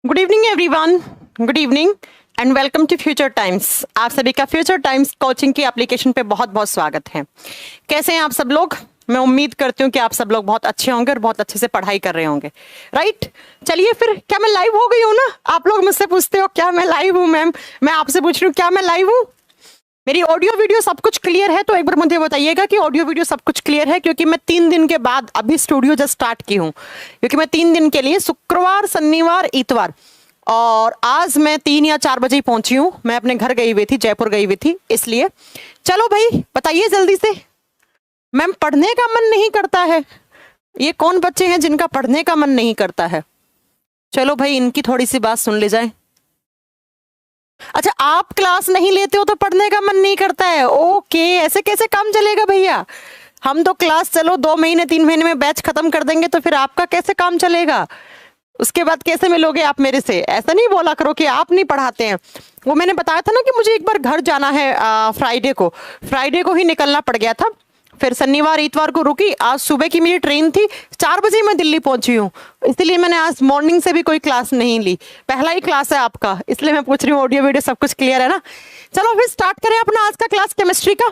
Good evening everyone, good evening and welcome to Future Times. आप सभी का Future Times coaching की application पे बहुत बहुत स्वागत है। कैसे हैं आप सब लोग? मैं उम्मीद करती हूँ कि आप सब लोग बहुत अच्छे होंगे और बहुत अच्छे से पढ़ाई कर रहे होंगे, राइट? चलिए फिर, क्या मैं लाइव हो गई हूँ ना? आप लोग मुझसे पूछते हो क्या मैं लाइव हूँ मैम, मैं आपसे पूछ रही हूँ क्या मैं लाइव हूँ? मेरी ऑडियो वीडियो सब कुछ क्लियर है? तो एक बार मुझे बताइएगा कि ऑडियो वीडियो सब कुछ क्लियर है, क्योंकि मैं 3 दिन के बाद अभी स्टूडियो जस्ट स्टार्ट की हूँ, क्योंकि मैं 3 दिन के लिए शुक्रवार, शनिवार, इतवार और आज मैं 3 या 4 बजे ही पहुंची हूँ। मैं अपने घर गई हुई थी, जयपुर गई हुई थी, इसलिए। चलो भाई बताइए जल्दी से। मैम पढ़ने का मन नहीं करता है? ये कौन बच्चे हैं जिनका पढ़ने का मन नहीं करता है? चलो भाई इनकी थोड़ी सी बात सुन ले जाए। अच्छा, आप क्लास नहीं लेते हो तो पढ़ने का मन नहीं करता है? ओके, ऐसे कैसे काम चलेगा भैया? हम तो क्लास चलो 2 महीने 3 महीने में बैच खत्म कर देंगे, तो फिर आपका कैसे काम चलेगा? उसके बाद कैसे मिलोगे आप मेरे से? ऐसा नहीं बोला करो कि आप नहीं पढ़ाते हैं। वो मैंने बताया था ना कि मुझे एक बार घर जाना है, फ्राइडे को ही निकलना पड़ गया था। फिर शनिवार इतवार को रुकी। आज सुबह की मेरी ट्रेन थी, 4 बजे मैं दिल्ली पहुंची हूँ, इसलिए मैंने आज मॉर्निंग से भी कोई क्लास नहीं ली। पहला ही क्लास है आपका, इसलिए मैं पूछ रही हूँ ऑडियो वीडियो सब कुछ क्लियर है ना? चलो फिर स्टार्ट करें अपना आज का क्लास केमिस्ट्री का।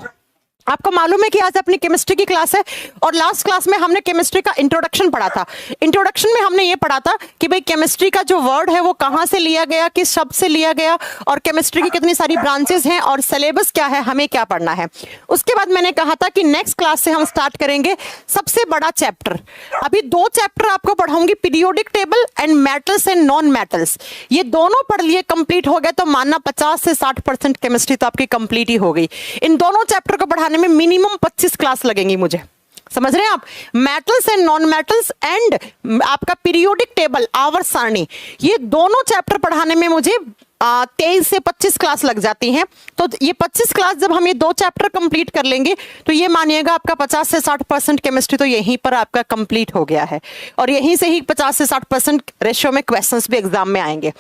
आपको मालूम है कि आज अपनी केमिस्ट्री की क्लास है और लास्ट क्लास में हमने केमिस्ट्री का इंट्रोडक्शन पढ़ा था। इंट्रोडक्शन में हमने ये पढ़ा था कि भाई केमिस्ट्री का जो वर्ड है वो कहाँ से लिया गया, किस शब्द से लिया गया, और केमिस्ट्री की कितनी सारी ब्रांचेस हैं और सिलेबस क्या है, हमें क्या पढ़ना है। उसके बाद मैंने कहा था कि नेक्स्ट क्लास से हम स्टार्ट करेंगे सबसे बड़ा चैप्टर। अभी 2 चैप्टर आपको पढ़ाऊंगी, periodic table and metals and non metals. ये दोनों पढ़ लिए, कंप्लीट हो गए तो मानना 50 से 60% केमिस्ट्री तो आपकी कंप्लीट ही हो गई। इन दोनों चैप्टर को पढ़ाने में मिनिमम 25 क्लास लगेंगी मुझे, समझ रहे हैं आप? Metals and non metals and आपका पीरियोडिक टेबल, आवर्त सारणी, ये दोनों चैप्टर पढ़ाने में मुझे 23 से 25 क्लास लग जाती हैं। तो ये 25 क्लास जब हम ये 2 चैप्टर कंप्लीट कर लेंगे तो ये मानिएगा आपका 50 से 60% केमिस्ट्री तो यहीं पर आपका कंप्लीट हो गया है, और यहीं से ही 50 से 60% रेशियो में क्वेश्चंस भी एग्जाम में आएंगे।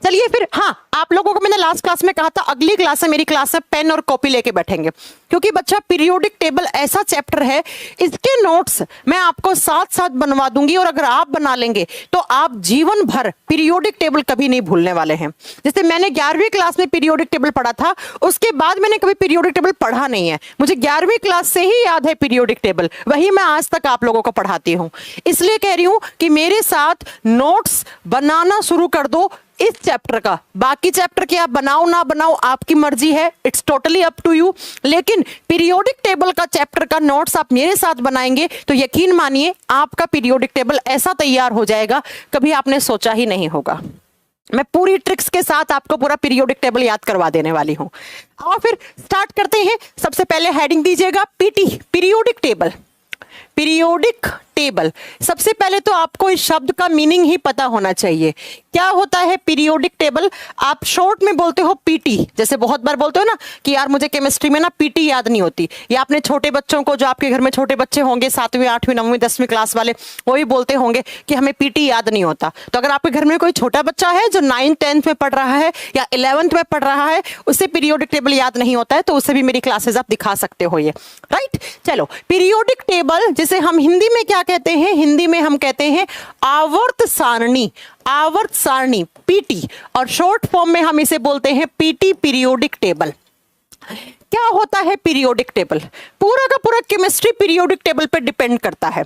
चलिए फिर, हाँ, आप लोगों को मैंने लास्ट क्लास में कहा था अगली क्लास है मेरी क्लास में पेन और कॉपी लेके बैठेंगे, क्योंकि बच्चा पीरियोडिक टेबल ऐसा चैप्टर है, इसके नोट्स मैं आपको साथ साथ बनवा दूंगी, और अगर आप बना लेंगे तो आप जीवन भर पीरियोडिक टेबल कभी नहीं भूलने वाले हैं। जैसे मैंने 11वीं क्लास में पीरियोडिक टेबल पढ़ा था, उसके बाद मैंने कभी पीरियोडिक टेबल पढ़ा नहीं है। मुझे 11वीं क्लास से ही याद है पीरियोडिक टेबल, वही मैं आज तक आप लोगों को पढ़ाती हूं। इसलिए कह रही हूं कि मेरे साथ नोट्स बनाना शुरू कर दो इस चैप्टर का। बाकी चैप्टर के आप बनाओ ना बनाओ आपकी मर्जी है, it's totally up to you, लेकिन पीरियोडिक टेबल का चैप्टर का नोट्स आप मेरे साथ बनाएंगे तो यकीन मानिए आपका पीरियोडिक टेबल ऐसा तैयार हो जाएगा कभी आपने सोचा ही नहीं होगा। मैं पूरी ट्रिक्स के साथ आपको पूरा पीरियोडिक टेबल याद करवा देने वाली हूं। और फिर स्टार्ट करते हैं। सबसे पहले हेडिंग दीजिएगा PT, periodic table. Periodic table, सबसे पहले तो आपको इस शब्द का मीनिंग ही पता होना चाहिए। क्या होता है पीरियोडिक टेबल? आप शॉर्ट में बोलते हो पीटी, जैसे बहुत बार बोलते हो ना कि यार मुझे केमिस्ट्री में ना पीटी याद नहीं होती, या अपने छोटे बच्चों को, जो आपके घर में छोटे बच्चे होंगे 7वीं 8वीं 9वीं 10वीं क्लास वाले, वो भी बोलते होंगे कि हमें पीटी याद नहीं होता। तो अगर आपके घर में कोई छोटा बच्चा है जो 9th 10th में पढ़ रहा है या 11th में पढ़ रहा है, उसे पीरियोडिक टेबल याद नहीं होता है, तो उसे भी मेरी क्लासेस आप दिखा सकते हो ये, राइट? चलो, पीरियोडिक टेबल जिसे हम हिंदी में क्या कहते हैं? हिंदी में हम कहते हैं आवर्त सारणी, आवर्त सारणी पीटी, और शॉर्ट फॉर्म में हम इसे बोलते हैं पीटी, पीरियोडिक टेबल। क्या होता है पीरियोडिक टेबल? पूरा का पूरा केमिस्ट्री पीरियोडिक टेबल पर डिपेंड करता है।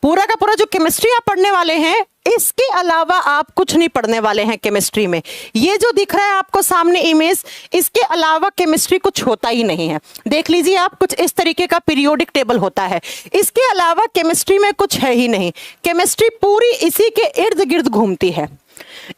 पूरा का पूरा जो केमिस्ट्री आप पढ़ने वाले हैं, इसके अलावा आप कुछ नहीं पढ़ने वाले हैं केमिस्ट्री में। ये जो दिख रहा है आपको सामने इमेज, इसके अलावा केमिस्ट्री कुछ होता ही नहीं है। देख लीजिए आप, कुछ इस तरीके का पीरियोडिक टेबल होता है। इसके अलावा केमिस्ट्री में कुछ है ही नहीं। केमिस्ट्री पूरी इसी के इर्द गिर्द घूमती है।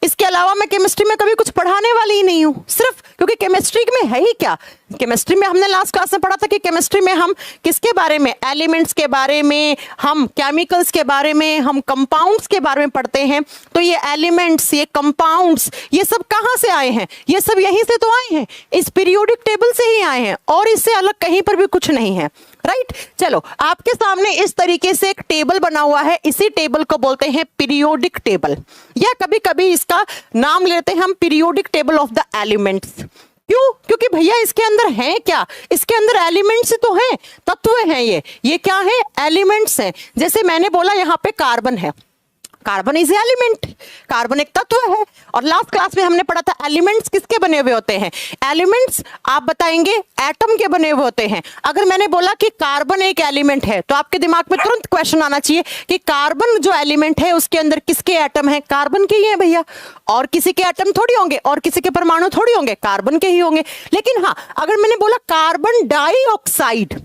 इसके अलावा मैं केमिस्ट्री में कभी कुछ पढ़ाने वाली ही नहीं हूं, सिर्फ क्योंकि केमिस्ट्री में है ही क्या? केमिस्ट्री में हमने लास्ट क्लास में पढ़ा था कि केमिस्ट्री में हम किसके बारे में? एलिमेंट्स के बारे में, हम केमिकल्स के बारे में, हम कंपाउंड्स के बारे में पढ़ते हैं। तो ये एलिमेंट्स, ये कंपाउंड्स, ये सब कहां से आए हैं? ये सब यहीं से तो आए हैं, इस पीरियोडिक टेबल से ही आए हैं, और इससे अलग कहीं पर भी कुछ नहीं है, राइट? चलो, आपके सामने इस तरीके से एक टेबल बना हुआ है, इसी टेबल को बोलते हैं पीरियोडिक टेबल, या कभी कभी इसका नाम लेते हैं हम periodic table of the elements. क्यों? क्योंकि भैया इसके अंदर है क्या? इसके अंदर एलिमेंट्स तो हैं, तत्व हैं। ये क्या है? एलिमेंट्स हैं। जैसे मैंने बोला यहाँ पे कार्बन है, कार्बन इज एलिमेंट, कार्बन एक तत्व है। और लास्ट क्लास में हमने पढ़ा था एलिमेंट्स किसके बने हुए होते हैं, एलिमेंट्स आप बताएंगे एटम के बने हुए होते हैं। अगर मैंने बोला कि कार्बन एक एलिमेंट है तो आपके दिमाग में तुरंत क्वेश्चन आना चाहिए कि कार्बन जो एलिमेंट है उसके अंदर किसके एटम है, कार्बन के ही है भैया, और किसी के एटम थोड़ी होंगे, और किसी के परमाणु थोड़ी होंगे, कार्बन के ही होंगे। लेकिन हाँ, अगर मैंने बोला कार्बन डाइऑक्साइड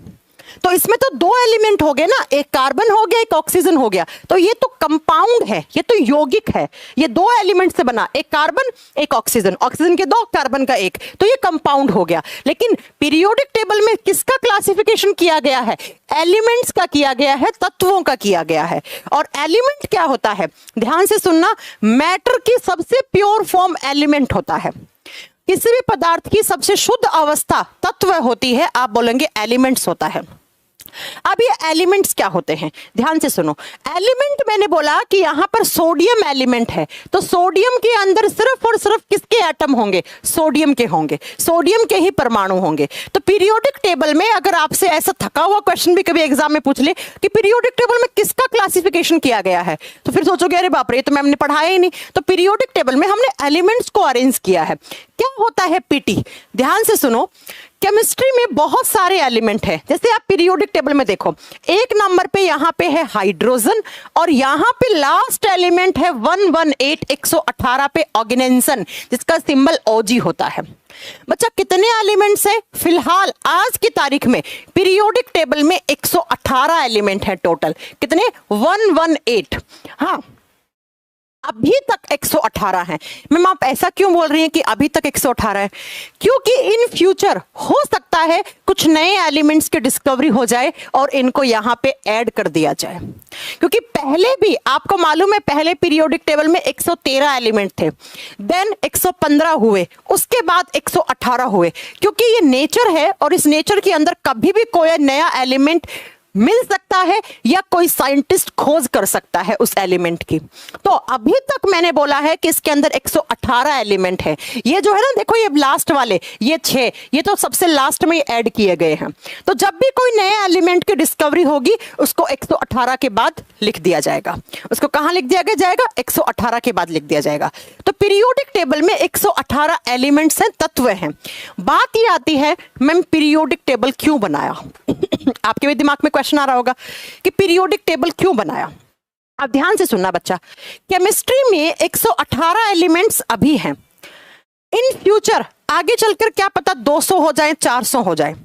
तो इसमें तो दो एलिमेंट हो गए ना, एक कार्बन हो गया, एक ऑक्सीजन हो गया, तो ये तो कंपाउंड है, ये तो यौगिक है, ये दो एलिमेंट से बना, एक कार्बन एक ऑक्सीजन, ऑक्सीजन के दो कार्बन का एक, तो ये कंपाउंड हो गया। लेकिन पीरियोडिक टेबल में किसका क्लासिफिकेशन किया गया है, एलिमेंट्स का किया गया है, तत्वों का किया गया है। और एलिमेंट क्या होता है, ध्यान से सुनना, मैटर की सबसे प्योर फॉर्म एलिमेंट होता है। किसी भी पदार्थ की सबसे शुद्ध अवस्था तत्व होती है, आप बोलेंगे एलिमेंट्स होता है। अब ये एलिमेंट्स क्या होते हैं, ध्यान से सुनो। एलिमेंट मैंने बोला कि यहां पर सोडियम एलिमेंट है, तो सोडियम के अंदर सिर्फ और सिर्फ किसके एटम होंगे, सोडियम के होंगे, सोडियम के ही परमाणु होंगे। तो पीरियोडिक टेबल में अगर आपसे ऐसा थका हुआ क्वेश्चन भी कभी एग्जाम में पूछ ले कि पीरियोडिक टेबल में किसका क्लासिफिकेशन किया गया है, तो फिर सोचोगे अरे बाप रे, तो मैम ने पढ़ाया ही नहीं। तो पीरियोडिक टेबल में हमने एलिमेंट्स को अरेंज किया है। क्या होता है पीटी, ध्यान से सुनो। केमिस्ट्री में बहुत सारे एलिमेंट हैं, जैसे आप पीरियोडिक टेबल में देखो, एक नंबर पे यहां पे है हाइड्रोजन, और यहां पे लास्ट एलिमेंट है 118 पे ऑर्गेनेसन, जिसका सिंबल OG होता है। बच्चा कितने एलिमेंट्स है, फिलहाल आज की तारीख में पीरियोडिक टेबल में 118 एलिमेंट है टोटल। कितने, 118। हाँ, अभी तक 118 है। मैम आप ऐसा क्यों बोल रही हैं कि अभी तक 118 है, क्योंकि इन फ्यूचर हो सकता है कुछ नए एलिमेंट्स की डिस्कवरी हो जाए और इनको यहां पे ऐड कर दिया जाए। क्योंकि पहले भी आपको मालूम है, पहले पीरियोडिक टेबल में 113 एलिमेंट थे, देन 115 हुए, उसके बाद 118 हुए। क्योंकि ये नेचर है और इस नेचर के अंदर कभी भी कोई नया एलिमेंट मिल सकता है या कोई साइंटिस्ट खोज कर सकता है उस एलिमेंट की। तो अभी तक मैंने बोला है कि इसके अंदर 118 एलिमेंट है। ये जो है ना, देखो ये लास्ट वाले, ये 6, ये तो सबसे लास्ट में ऐड किए गए हैं। तो जब भी कोई नए एलिमेंट की डिस्कवरी होगी उसको 118 के बाद लिख दिया जाएगा। उसको कहां लिख दिया जाएगा, 118 के बाद लिख दिया जाएगा। तो पीरियोडिक टेबल में 118 एलिमेंट्स हैं, तत्व हैं। बात ये आती है, मैम पीरियोडिक टेबल क्यों बनाया आपके भी दिमाग में क्वेश्चन आ रहा होगा कि पीरियोडिक टेबल क्यों बनाया। अब ध्यान से सुनना बच्चा, केमिस्ट्री में 118 एलिमेंट्स अभी हैं। इन फ्यूचर आगे चलकर क्या पता 200 हो जाए, 400 हो जाए।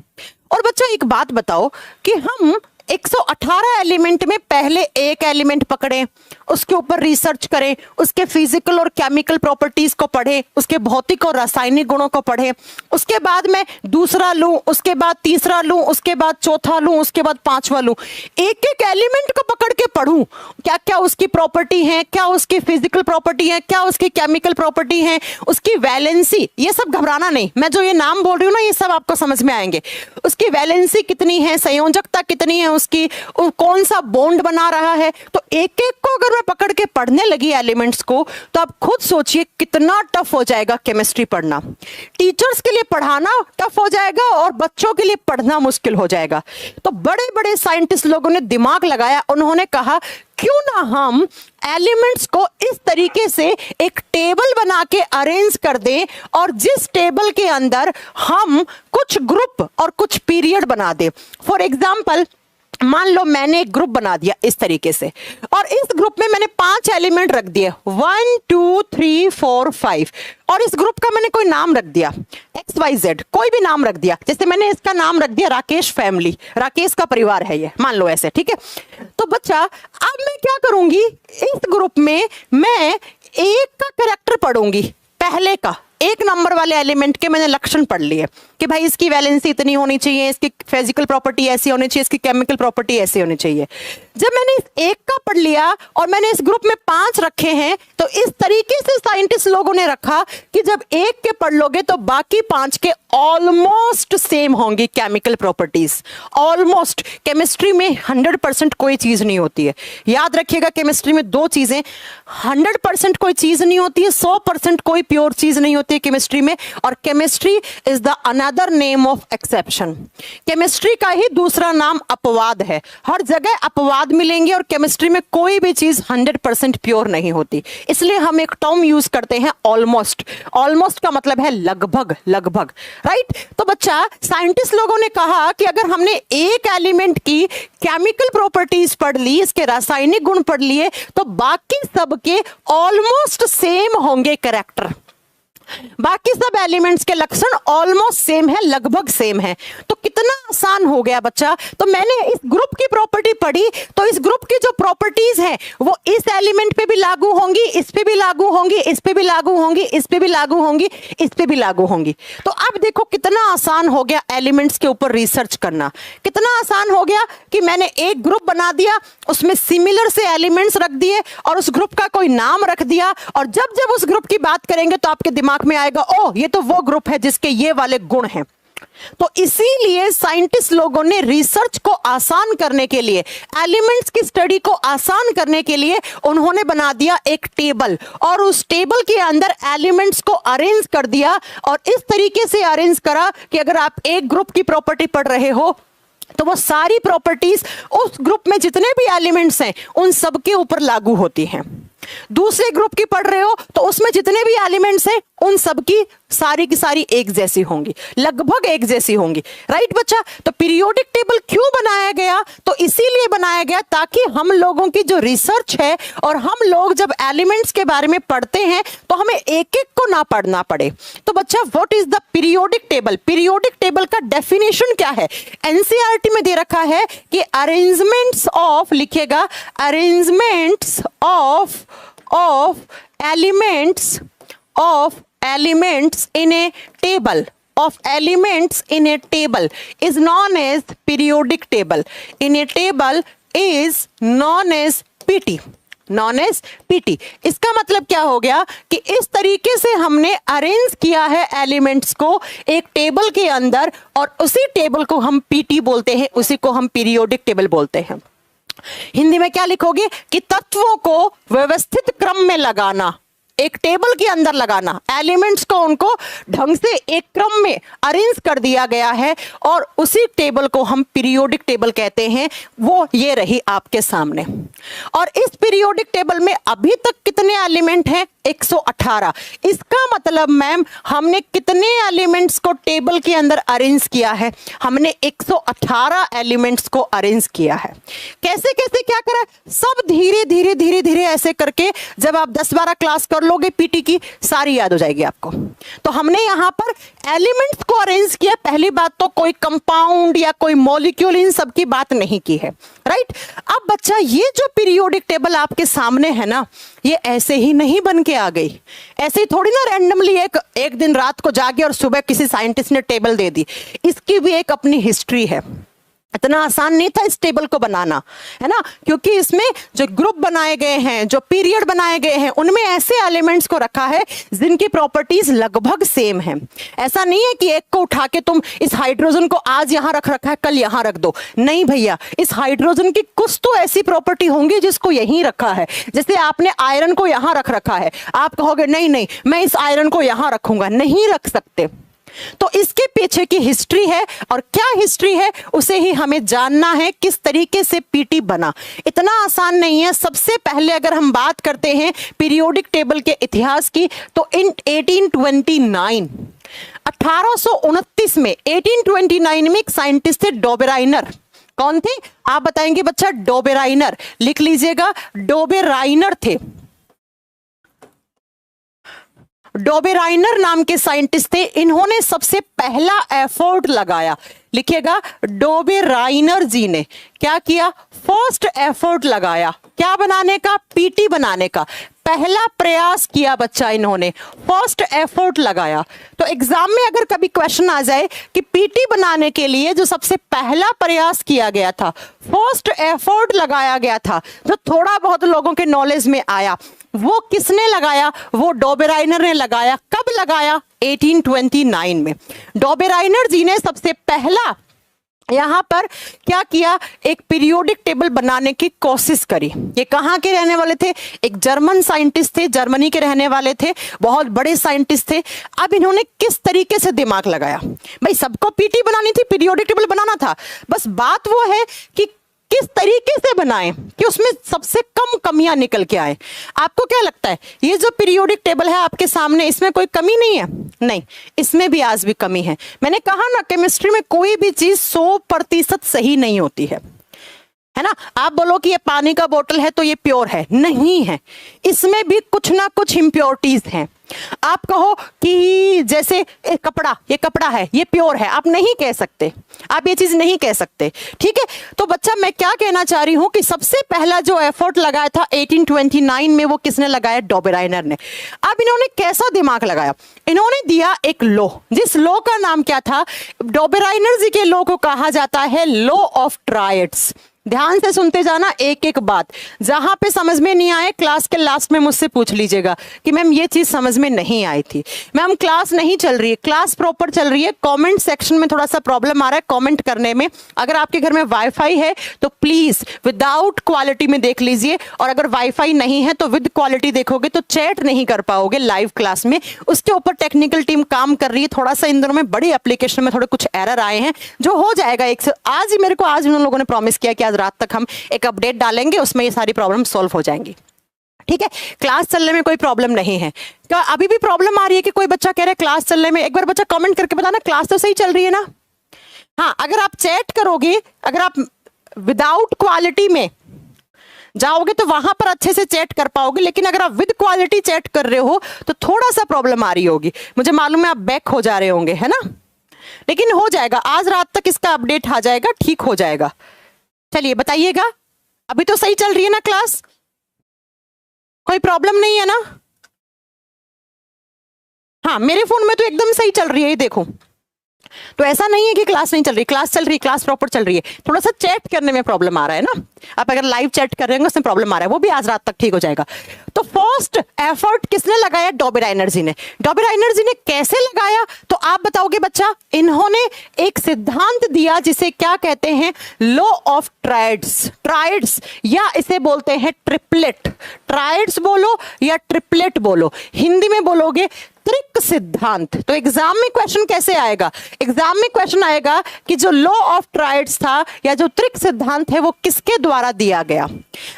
और बच्चा एक बात बताओ कि हम 118 एलिमेंट में पहले एक एलिमेंट पकड़ें, उसके ऊपर रिसर्च करें, उसके फिजिकल और केमिकल प्रॉपर्टीज को पढ़ें, उसके भौतिक और रासायनिक गुणों को पढ़ें, उसके बाद मैं दूसरा लूं, उसके बाद तीसरा लूं, उसके बाद चौथा लूं, उसके बाद पांचवा लूं, एक एक एलिमेंट को पकड़ के पढ़ूं, क्या क्या उसकी प्रॉपर्टी है, क्या उसकी फिजिकल प्रॉपर्टी है, क्या उसकी केमिकल प्रॉपर्टी है, उसकी वैलेंसी, ये सब घबराना नहीं, मैं जो ये नाम बोल रही हूं ना ये सब आपको समझ में आएंगे। उसकी वैलेंसी कितनी है, संयोजकता कितनी है उसकी, कौन सा बॉन्ड बना रहा है, तो एक एक को अगर मैं पकड़ के पढ़ने लगी एलिमेंट्स को, तो आप खुद सोचिए कितना टफ हो जाएगा केमिस्ट्री पढ़ना। टीचर्स के लिए पढ़ाना टफ हो जाएगा और बच्चों के लिए पढ़ना मुश्किल हो जाएगा। तो बड़े बड़े साइंटिस्ट लोगों ने दिमाग लगाया, उन्होंने कहा क्यों ना हम एलिमेंट्स को इस तरीके से एक टेबल बना के अरेंज कर दें, और जिस टेबल के अंदर हम कुछ ग्रुप और कुछ पीरियड बना दें। फॉर एग्जाम्पल, मान लो मैंने एक ग्रुप बना दिया इस तरीके से, और इस ग्रुप में मैंने 5 एलिमेंट रख दिए, 1 2 3 4 5, और इस ग्रुप का मैंने कोई नाम रख दिया XYZ, कोई भी नाम रख दिया। जैसे मैंने इसका नाम रख दिया राकेश फैमिली, राकेश का परिवार है ये, मान लो ऐसे, ठीक है। तो बच्चा अब मैं क्या करूंगी, इस ग्रुप में मैं एक का कैरेक्टर पढ़ूंगी, पहले का 1 नंबर वाले एलिमेंट के मैंने लक्षण पढ़ लिए कि भाई इसकी वैलेंसी इतनी होनी चाहिए, इसकी फिजिकल प्रॉपर्टी ऐसी होनी चाहिए, इसकी केमिकल प्रॉपर्टी ऐसी होनी चाहिए। जब मैंने इस एक का पढ़ लिया और मैंने इस ग्रुप में 5 रखे हैं, तो इस तरीके से साइंटिस्ट लोगों ने रखा कि जब एक के पढ़ लोगे तो बाकी 5 के ऑलमोस्ट सेम होंगी केमिकल प्रॉपर्टीज, ऑलमोस्ट। केमिस्ट्री में 100% कोई चीज नहीं होती है, याद रखिएगा। केमिस्ट्री में 2 चीजें, 100% कोई चीज नहीं होती है, 100% कोई प्योर चीज नहीं होती। होती है केमिस्ट्री में, और chemistry is the another name of exception. Chemistry का ही दूसरा नाम अपवाद है। हर जगह अपवाद मिलेंगे और केमिस्ट्री में कोई भी चीज 100% प्योर नहीं होती, इसलिए हम एक टर्म यूज करते हैं ऑलमोस्ट। ऑलमोस्ट का मतलब है लगभग, लगभग, राइट। तो बच्चा, साइंटिस्ट लोगों ने कहा कि अगर हमने एक एलिमेंट की केमिकल प्रॉपर्टीज पढ़ ली, इसके रासायनिक गुण पढ़ लिए, तो बाकी सबके ऑलमोस्ट सेम होंगे कैरेक्टर। बाकी सब एलिमेंट्स के लक्षण ऑलमोस्ट सेम है, लगभग सेम है। तो कितना आसान हो गया बच्चा। तो मैंने इस ग्रुप की प्रॉपर्टी पढ़ी, तो इस ग्रुप की जो प्रॉपर्टीज हैं वो इस एलिमेंट पे भी लागू होंगी, इस पे भी लागू होंगी, इस पे भी लागू होंगी, इस पे भी लागू होंगी, इस पे भी लागू होंगी। तो अब देखो कितना आसान हो गया एलिमेंट्स के ऊपर रिसर्च करना। कितना आसान हो गया कि मैंने एक ग्रुप बना दिया, उसमें सिमिलर से एलिमेंट्स रख दिए और उस ग्रुप का कोई नाम रख दिया, और जब जब उस ग्रुप की बात करेंगे तो आपके दिमाग में आएगा, ओह ये तो वो ग्रुप है जिसके ये वाले गुण हैं। तो इसीलिए साइंटिस्ट लोगों ने रिसर्च को आसान करने के लिए, एलिमेंट्स की स्टडी को आसान करने के लिए उन्होंने बना दिया एक टेबल, और उस टेबल के अंदर एलिमेंट्स को अरेंज कर दिया, और इस तरीके से अरेंज करा कि अगर आप एक ग्रुप की प्रॉपर्टी पढ़ रहे हो तो वो सारी प्रॉपर्टीज उस ग्रुप में जितने भी एलिमेंट्स हैं उन सब के ऊपर लागू होती हैं। दूसरे ग्रुप की पढ़ रहे हो तो उसमें जितने भी एलिमेंट्स हैं उन सब की सारी एक जैसी होंगी, लगभग एक जैसी होंगी, राइट बच्चा। तो पीरियोडिक टेबल क्यों बनाया गया? तो इसीलिए बनाया गया ताकि हम लोगों की जो रिसर्च है, और हम लोग जब एलिमेंट्स के बारे में पढ़ते हैं तो हमें एक एक को ना पढ़ना पड़े। तो बच्चा, what is the periodic table? Periodic table का डेफिनेशन क्या है? एनसीईआरटी में दे रखा है कि अरेंजमेंट्स ऑफ, लिखिएगा, arrangements of elements in a table, of elements in a table is known as periodic table. In a table is known as PT. Known as PT. इसका मतलब क्या हो गया कि इस तरीके से हमने अरेंज किया है एलिमेंट्स को एक टेबल के अंदर, और उसी टेबल को हम पीटी बोलते हैं, उसी को हम पीरियोडिक टेबल बोलते हैं। हिंदी में क्या लिखोगे कि तत्वों को व्यवस्थित क्रम में लगाना, एक टेबल के अंदर लगाना, एलिमेंट्स को उनको ढंग से एक क्रम में अरेंज कर दिया गया है, और उसी टेबल को हम पीरियोडिक टेबल कहते हैं। वो ये रही आपके सामने। और इस पीरियोडिक टेबल में अभी तक कितने एलिमेंट हैं? 118। इसका मतलब मैम, हमने कितने एलिमेंट्स को टेबल के अंदर अरेंज किया है? हमने 118 एलिमेंट्स को अरेंज किया है। कैसे कैसे क्या करा? सब धीरे धीरे धीरे धीरे ऐसे करके, जब आप 10-12 क्लास कर लोगे पीटी की, सारी याद हो जाएगी आपको। तो हमने यहां पर एलिमेंट्स को अरेंज किया। पहली बात तो कोई कंपाउंड या कोई मॉलिक्यूल, इन सब की बात नहीं की है, राइट। अब बच्चा, ये जो पीरियोडिक टेबल आपके सामने है ना, ये ऐसे ही नहीं बन के आ गई। ऐसे ही थोड़ी ना रैंडमली एक दिन रात को जाके और सुबह किसी साइंटिस्ट ने टेबल दे दी। इसकी भी एक अपनी हिस्ट्री है। इतना आसान नहीं था इस टेबल को बनाना, है ना, क्योंकि इसमें जो ग्रुप बनाए गए हैं, जो पीरियड बनाए गए हैं, उनमें ऐसे एलिमेंट्स को रखा है जिनकी प्रॉपर्टीज लगभग सेम हैं। ऐसा नहीं है कि एक को उठा के तुम इस हाइड्रोजन को आज यहां रख रखा है, कल यहां रख दो। नहीं भैया, इस हाइड्रोजन की कुछ तो ऐसी प्रॉपर्टी होंगी जिसको यहीं रखा है। जैसे आपने आयरन को यहां रख रखा है, आप कहोगे नहीं नहीं मैं इस आयरन को यहां रखूंगा, नहीं रख सकते। तो इसके पीछे की हिस्ट्री है, और क्या हिस्ट्री है उसे ही हमें जानना है, किस तरीके से पीटी बना। इतना आसान नहीं है। सबसे पहले अगर हम बात करते हैं पीरियोडिक टेबल के इतिहास की, तो इन 1829 में 1829 में एक साइंटिस्ट थे, डोबेराइनर। कौन थे आप बताएंगे बच्चा? डोबेराइनर। लिख लीजिएगा, डोबेराइनर थे। डोबेराइनर नाम के साइंटिस्ट थे। इन्होंने सबसे पहला एफर्ट लगाया, लिखिएगा, डोबेराइनर जी ने क्या किया? फर्स्ट एफर्ट लगाया। क्या बनाने का? पीटी बनाने का पहला प्रयास किया बच्चा इन्होंने, फर्स्ट एफर्ट लगाया। तो एग्जाम में अगर कभी क्वेश्चन आ जाए कि पीटी बनाने के लिए जो सबसे पहला प्रयास किया गया था, फर्स्ट एफर्ट लगाया गया था, जो थोड़ा बहुत लोगों के नॉलेज में आया, वो किसने लगाया? वो डोबेराइनर ने लगाया। कब लगाया? 1829 में। डोबेराइनर जी ने सबसे पहला यहां पर क्या किया, एक पीरियोडिक टेबल बनाने की कोशिश करी। ये कहां के रहने वाले थे, एक जर्मन साइंटिस्ट थे, जर्मनी के रहने वाले थे, बहुत बड़े साइंटिस्ट थे। अब इन्होंने किस तरीके से दिमाग लगाया, भाई सबको पीटी बनानी थी, पीरियोडिक टेबल बनाना था, बस बात वो है कि किस तरीके से बनाएं कि उसमें सबसे कम कमियां निकल के आए। आपको क्या लगता है ये जो पीरियोडिक टेबल है आपके सामने, इसमें कोई कमी नहीं है? नहीं, इसमें भी आज भी कमी है। मैंने कहा ना, केमिस्ट्री में कोई भी चीज 100% सही नहीं होती है ना। आप बोलो कि ये पानी का बोतल है तो ये प्योर है, नहीं है, इसमें भी कुछ ना कुछ इंप्योरिटीज हैं। आप कहो कि जैसे ये कपड़ा है, ये प्योर है, आप नहीं कह सकते, आप ये चीज नहीं कह सकते, ठीक है। तो बच्चा मैं क्या कहना चाह रही हूं कि सबसे पहला जो एफर्ट लगाया था 1829 में, वो किसने लगाया? डॉबेराइनर ने। अब इन्होंने कैसा दिमाग लगाया, इन्होंने दिया एक लॉ, जिस लॉ का नाम क्या था? डॉबेराइनर जी के लॉ को कहा जाता है लॉ ऑफ ट्रायड्स। ध्यान से सुनते जाना एक एक बात, जहां पे समझ में नहीं आए क्लास के लास्ट में मुझसे पूछ लीजिएगा कि मैम ये चीज समझ में नहीं आई थी। मैम क्लास नहीं चल रही है, क्लास प्रॉपर चल रही है, कमेंट सेक्शन में थोड़ा सा प्रॉब्लम आ रहा है कमेंट करने में। अगर आपके घर में वाईफाई है तो प्लीज विदाउट क्वालिटी में देख लीजिए, और अगर वाईफाई नहीं है तो विद क्वालिटी देखोगे तो चैट नहीं कर पाओगे लाइव क्लास में। उसके ऊपर टेक्निकल टीम काम कर रही है, थोड़ा सा इन दिनों में बड़ी एप्लीकेशन में थोड़े कुछ एरर आए हैं, जो हो जाएगा आज ही, मेरे को आज उन लोगों ने प्रॉमिस किया कि आज रात तक हम एक अपडेट डालेंगे, उसमें ये सारी प्रॉब्लम सॉल्व हो जाएंगी, ठीक है। क्लास चलने में कोई प्रॉब्लम नहीं है। क्या अभी भी प्रॉब्लम आ रही है कि कोई बच्चा कह रहा है क्लास चलने में? एक बार बच्चा कमेंट करके बताना क्लास तो सही चल रही है ना। हाँ, अगर आप चैट करोगे, अगर आप विदाउट क्वालिटी में जाओगे तो वहां पर अच्छे से चैट कर पाओगे, लेकिन अगर आप विद क्वालिटी चैट कर रहे हो तो थोड़ा सा प्रॉब्लम आ रही होगी। मुझे मालूम है आप बैक हो जा रहे होंगे, है ना, लेकिन हो जाएगा, आज रात तक इसका अपडेट आ जाएगा, ठीक हो जाएगा। चलिए बताइएगा, अभी तो सही चल रही है ना क्लास, कोई प्रॉब्लम नहीं है ना? हाँ, मेरे फोन में तो एकदम सही चल रही है, ये देखो। तो ऐसा नहीं है कि क्लास नहीं चल रही, क्लास चल रही है, क्लास प्रॉपर चल रही है, थोड़ा सा चैट करने में प्रॉब्लम आ रहा है ना। आप अगर लाइव चैट कर रहे हैं उसमें प्रॉब्लम आ रहा है, वो भी आज रात तक ठीक हो जाएगा। तो फर्स्ट एफर्ट किसने लगाया? डॉबेराइनर जी ने। डॉबेराइनर जी ने कैसे लगाया तो आप बताओगे बच्चा? इन्होंने एक सिद्धांत दिया जिसे क्या कहते हैं? Law of triads. ट्रायड्स या इसे बोलते हैं ट्रिपलेट। ट्रायड्स बोलो या ट्रिपलेट बोलो, हिंदी में बोलोगे त्रिक सिद्धांत। तो एग्जाम में क्वेश्चन कैसे आएगा? एग्जाम में क्वेश्चन आएगा कि जो लॉ ऑफ ट्रायड्स था या जो त्रिक सिद्धांत है वो किसके द्वारा दिया गया?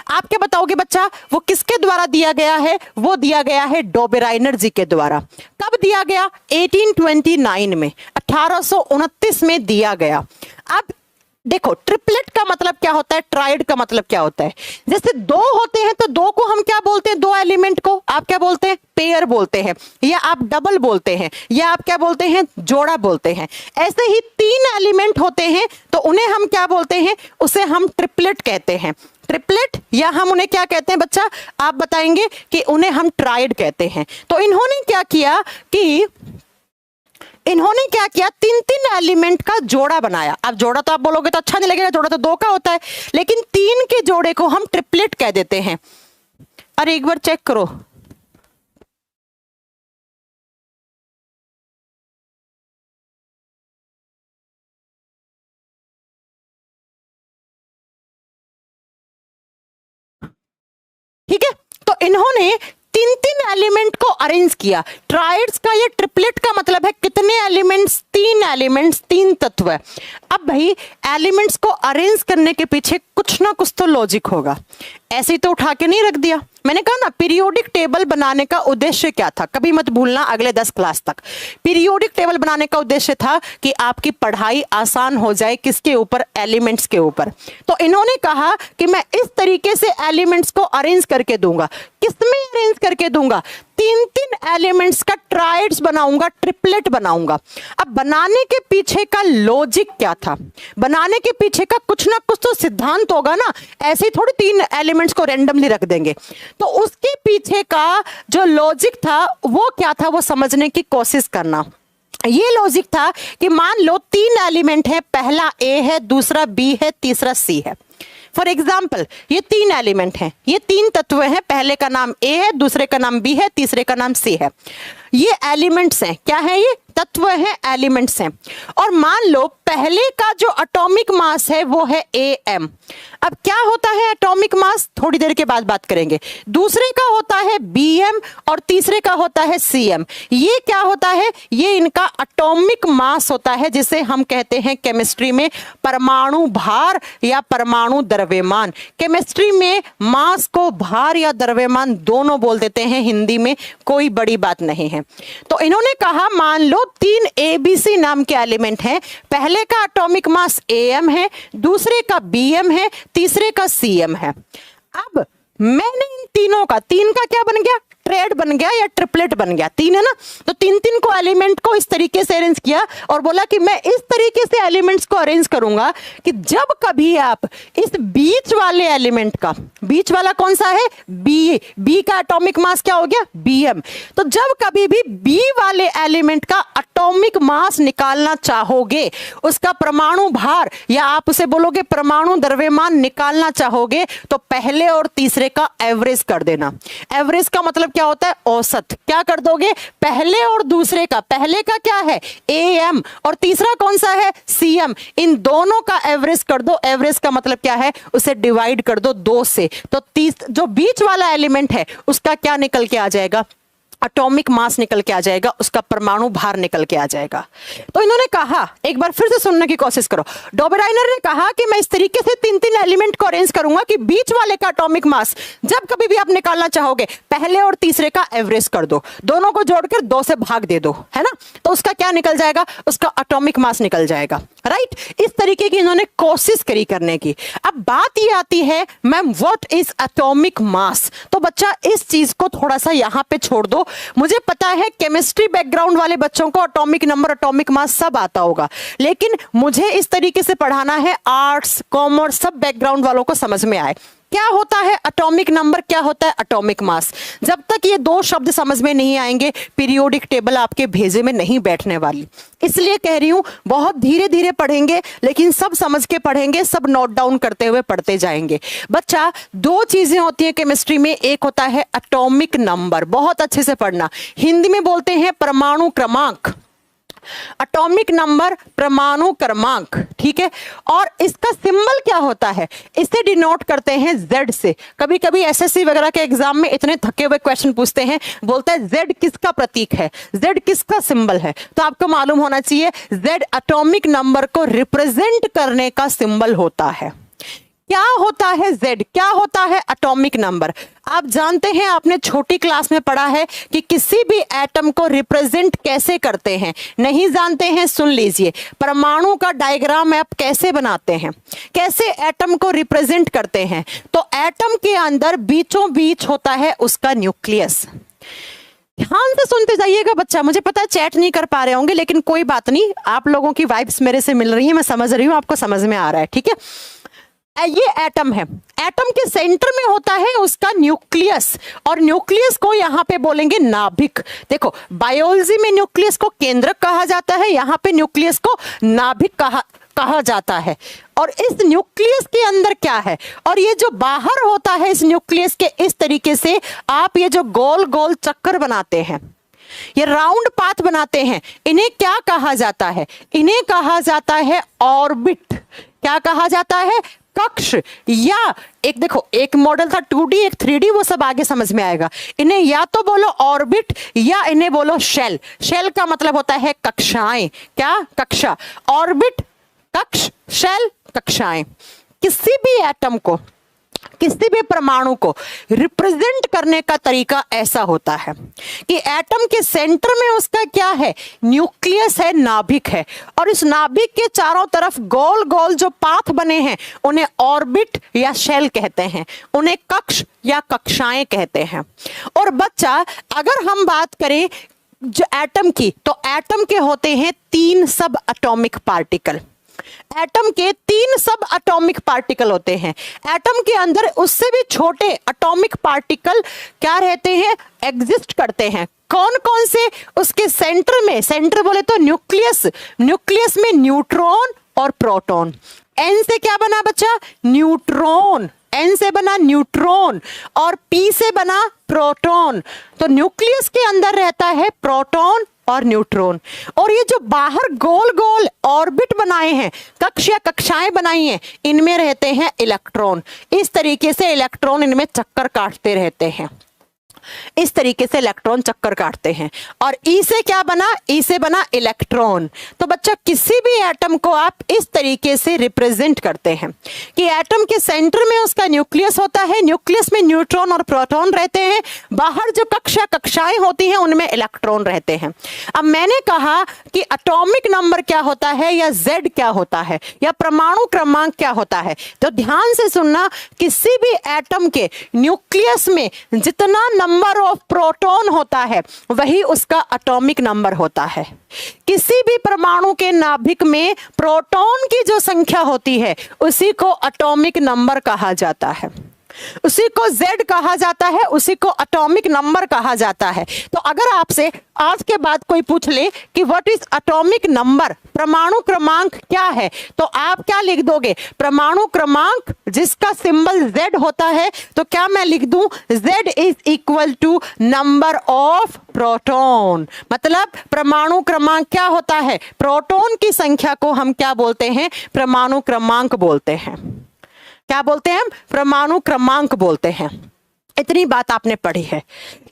आप क्या बताओगे बच्चा? वो किसके द्वारा दिया गया है? वो दिया गया है डॉबेराइनर जी के द्वारा। कब दिया गया? 1829 में, 1829 में दिया गया। अब देखो, ट्रिपलेट का मतलब क्या होता है, ट्राइड का मतलब क्या होता है? जैसे दो होते हैं तो दो को हम क्या बोलते हैं? दो एलिमेंट को आप क्या बोलते हैं? पेयर बोलते हैं, या आप डबल बोलते हैं, या आप क्या बोलते हैं? जोड़ा बोलते हैं। ऐसे ही तीन एलिमेंट होते हैं तो उन्हें हम क्या बोलते हैं? उसे हम ट्रिपलेट कहते हैं। ट्रिपलेट या हम उन्हें क्या कहते हैं बच्चा? आप बताएंगे कि उन्हें हम ट्राइड कहते हैं। तो इन्होंने क्या किया कि इन्होंने क्या किया? तीन तीन एलिमेंट का जोड़ा बनाया। अब जोड़ा तो आप बोलोगे तो अच्छा नहीं लगेगा, जोड़ा तो दो का होता है, लेकिन तीन के जोड़े को हम ट्रिपलेट कह देते हैं। अरे एक बार चेक करो, ठीक है। तो इन्होंने तीन तीन एलिमेंट को अरेंज किया। ट्राइड्स का या ट्रिपलेट का मतलब है कितने एलिमेंट्स? तीन एलिमेंट्स, तीन तत्व। अब भाई एलिमेंट्स को अरेंज करने के पीछे कुछ ना कुछ तो लॉजिक होगा, ऐसे ही तो उठा के नहीं रख दिया। मैंने कहा ना, पीरियोडिक टेबल बनाने का उद्देश्य क्या था, कभी मत भूलना अगले 10 क्लास तक। पीरियोडिक टेबल बनाने का उद्देश्य था कि आपकी पढ़ाई आसान हो जाए। किसके ऊपर? एलिमेंट्स के ऊपर। तो इन्होंने कहा कि मैं इस तरीके से एलिमेंट्स को अरेंज करके दूंगा। किसमें अरेंज करके दूंगा? तीन तीन एलिमेंट्स का ट्राइड्स बनाऊंगा, ट्रिपलेट बनाऊंगा। अब बनाने के पीछे का लॉजिक क्या था? बनाने के पीछे का कुछ ना कुछ तो सिद्धांत होगा ना, ऐसे ही थोड़ी तीन एलिमेंट्स को रैंडमली रख देंगे। तो उसके पीछे का जो लॉजिक था वो क्या था, वो समझने की कोशिश करना। ये लॉजिक था कि मान लो तीन एलिमेंट है, पहला ए है, दूसरा बी है, तीसरा सी है। फॉर एग्जाम्पल ये तीन एलिमेंट हैं, ये तीन तत्व हैं, पहले का नाम ए है, दूसरे का नाम बी है, तीसरे का नाम सी है। ये एलिमेंट्स हैं। क्या है? ये तत्व हैं, एलिमेंट्स हैं। और मान लो पहले का जो एटॉमिक मास है वो है am। अब क्या होता है एटॉमिक मास, थोड़ी देर के बाद बात करेंगे। दूसरे का होता है bm और तीसरे का होता है cm। ये क्या होता है? ये इनका एटॉमिक मास होता है, जिसे हम कहते हैं केमिस्ट्री में परमाणु भार या परमाणु द्रव्यमान। केमिस्ट्री में मास को भार या द्रव्यमान दोनों बोल देते हैं, हिंदी में कोई बड़ी बात नहीं है। तो इन्होंने कहा मान लो 3 ABC नाम के एलिमेंट हैं, पहले का एटॉमिक मास am है, दूसरे का bm है, तीसरे का cm है। अब मैंने इन तीनों का, 3 का क्या बन गया? ट्रेड बन गया या ट्रिपलेट बन गया। 3 है ना, तो 3 को एलिमेंट को इस तरीके से अरेंज किया और बोला कि मैं इस तरीके से एलिमेंट्स को अरेंज करूंगा कि जब कभी आप इस बीच वाले एलिमेंट का, बीच वाला कौन सा है? बी का एटॉमिक मास क्या हो गया? bm। तो जब कभी भी बी वाले एलिमेंट का एटॉमिक मास निकालना चाहोगे, उसका परमाणु भार या आप उसे बोलोगे परमाणु द्रव्यमान निकालना चाहोगे, तो पहले और तीसरे का एवरेज कर देना। एवरेज का मतलब क्या होता है? औसत। क्या कर दोगे? पहले और दूसरे का, पहले का क्या है? am और तीसरा कौन सा है? cm। इन दोनों का एवरेज कर दो। एवरेज का मतलब क्या है? उसे डिवाइड कर दो 2 से। तो जो बीच वाला एलिमेंट है उसका क्या निकल के आ जाएगा? एटॉमिक मास निकल के आ जाएगा, उसका परमाणु भार निकल के आ जाएगा। तो इन्होंने कहा, एक बार फिर से सुनने की कोशिश करो। डोबेराइनर ने कहा कि मैं इस तरीके से 3 एलिमेंट को अरेंज करूंगा कि बीच वाले का एटॉमिक मास जब कभी भी आप निकालना चाहोगे, पहले और तीसरे का एवरेज कर दो, दोनों को जोड़कर 2 से भाग दे दो, है ना। तो उसका क्या निकल जाएगा? उसका एटॉमिक मास निकल जाएगा, राइट। इस तरीके की इन्होंने कोशिश करी करने की। अब बात ये आती है, ma'am what is atomic mass? तो बच्चा इस चीज को थोड़ा सा यहां पे छोड़ दो। मुझे पता है केमिस्ट्री बैकग्राउंड वाले बच्चों को एटॉमिक नंबर, एटॉमिक मास सब आता होगा, लेकिन मुझे इस तरीके से पढ़ाना है आर्ट्स, कॉमर्स, सब बैकग्राउंड वालों को समझ में आए। क्या होता है एटॉमिक नंबर, क्या होता है एटॉमिक मास? जब तक ये 2 शब्द समझ में नहीं आएंगे, पीरियोडिक टेबल आपके भेजे में नहीं बैठने वाली। इसलिए कह रही हूं बहुत धीरे धीरे पढ़ेंगे, लेकिन सब समझ के पढ़ेंगे, सब नोट डाउन करते हुए पढ़ते जाएंगे। बच्चा 2 चीजें होती है केमिस्ट्री में, एक होता है एटॉमिक नंबर, बहुत अच्छे से पढ़ना, हिंदी में बोलते हैं परमाणु क्रमांक। एटॉमिक नंबर, परमाणु क्रमांक, ठीक है। और इसका सिंबल क्या होता है? इसे डिनोट करते हैं Z से। कभी कभी एसएससी वगैरह के एग्जाम में इतने थके हुए क्वेश्चन पूछते हैं, बोलता है Z किसका प्रतीक है, Z किसका सिंबल है? तो आपको मालूम होना चाहिए Z एटॉमिक नंबर को रिप्रेजेंट करने का सिंबल होता है। क्या होता है Z? क्या होता है एटॉमिक नंबर? आप जानते हैं, आपने छोटी क्लास में पढ़ा है कि किसी भी एटम को रिप्रेजेंट कैसे करते हैं। नहीं जानते हैं? सुन लीजिए, परमाणु का डायग्राम आप कैसे बनाते हैं, कैसे एटम को रिप्रेजेंट करते हैं। तो एटम के अंदर बीचों बीच होता है उसका न्यूक्लियस। ध्यान से सुनते जाइएगा बच्चा, मुझे पता है चैट नहीं कर पा रहे होंगे, लेकिन कोई बात नहीं, आप लोगों की वाइब्स मेरे से मिल रही है, मैं समझ रही हूं, आपको समझ में आ रहा है, ठीक है। ये एटम है, एटम के सेंटर में होता है उसका न्यूक्लियस, और न्यूक्लियस को यहाँ पे बोलेंगे नाभिक। देखो, बायोलॉजी में न्यूक्लियस को केंद्रक कहा जाता है, यहाँ पे न्यूक्लियस को नाभिक कहा जाता है। और इस न्यूक्लियस के अंदर क्या है, और ये जो बाहर होता है इस न्यूक्लियस के, इस तरीके से आप ये जो गोल गोल चक्कर बनाते हैं, ये राउंड पाथ बनाते हैं, इन्हें क्या कहा जाता है? इन्हें कहा जाता है ऑर्बिट। क्या कहा जाता है? कक्ष। या एक देखो, एक मॉडल था 2D, एक 3D, वो सब आगे समझ में आएगा। इन्हें या तो बोलो ऑर्बिट या इन्हें बोलो शेल। शेल का मतलब होता है कक्षाएं। क्या? कक्षा। ऑर्बिट, कक्ष, शेल, कक्षाएं। किसी भी एटम को, किसी भी परमाणु को रिप्रेजेंट करने का तरीका ऐसा होता है कि एटम के सेंटर में उसका क्या है? न्यूक्लियस है, नाभिक है, और इस नाभिक के चारों तरफ गोल गोल जो पाथ बने हैं उन्हें ऑर्बिट या शेल कहते हैं, उन्हें कक्ष या कक्षाएं कहते हैं। और बच्चा, अगर हम बात करें जो एटम की, तो एटम के होते हैं 3 सब एटॉमिक पार्टिकल। एटम के 3 सब एटॉमिक पार्टिकल होते हैं। एटम के अंदर उससे भी छोटे एटॉमिक पार्टिकल क्या रहते हैं? एग्जिस्ट करते हैं। कौन कौन से? उसके सेंटर में, सेंटर बोले तो न्यूक्लियस, न्यूक्लियस में न्यूट्रॉन और प्रोटॉन। एन से क्या बना बच्चा? न्यूट्रॉन। N से बना न्यूट्रॉन और P से बना प्रोटॉन। तो न्यूक्लियस के अंदर रहता है प्रोटॉन और न्यूट्रॉन, और ये जो बाहर गोल गोल ऑर्बिट बनाए हैं, कक्ष या कक्षाएं बनाई हैं, इनमें रहते हैं इलेक्ट्रॉन। इस तरीके से इलेक्ट्रॉन इनमें चक्कर काटते रहते हैं, इस तरीके से इलेक्ट्रॉन चक्कर काटते हैं। और ई से क्या बना, ई से बना इलेक्ट्रॉन। तो बच्चा किसी भी एटम को आप इस तरीके से रिप्रेजेंट करते हैं कि एटम के सेंटर में उसका न्यूक्लियस होता है, न्यूक्लियस में न्यूट्रॉन और प्रोटॉन रहते हैं, बाहर जो कक्षाएं होती हैं उनमें इलेक्ट्रॉन रहते हैं। अब मैंने कहा कि एटॉमिक नंबर क्या होता है, या Z क्या होता है, या परमाणु क्रमांक क्या होता है। तो ध्यान से सुनना, किसी भी एटम के न्यूक्लियस में जितना नंबर ऑफ प्रोटॉन होता है वही उसका एटॉमिक नंबर होता है। किसी भी परमाणु के नाभिक में प्रोटॉन की जो संख्या होती है उसी को एटॉमिक नंबर कहा जाता है, उसी को Z कहा जाता है, उसी को एटॉमिक नंबर कहा जाता है। तो अगर आपसे आज के बाद कोई पूछ ले कि व्हाट इज एटॉमिक नंबर, परमाणु क्रमांक क्या है, तो आप क्या लिख दोगे, परमाणु क्रमांक जिसका सिंबल Z होता है। तो क्या मैं लिख दूं, Z is equal to number of proton. मतलब परमाणु क्रमांक क्या होता है, प्रोटॉन की संख्या को हम क्या बोलते हैं, परमाणु क्रमांक बोलते हैं। क्या बोलते हैं हम, परमाणु क्रमांक बोलते हैं। इतनी बात आपने पढ़ी है।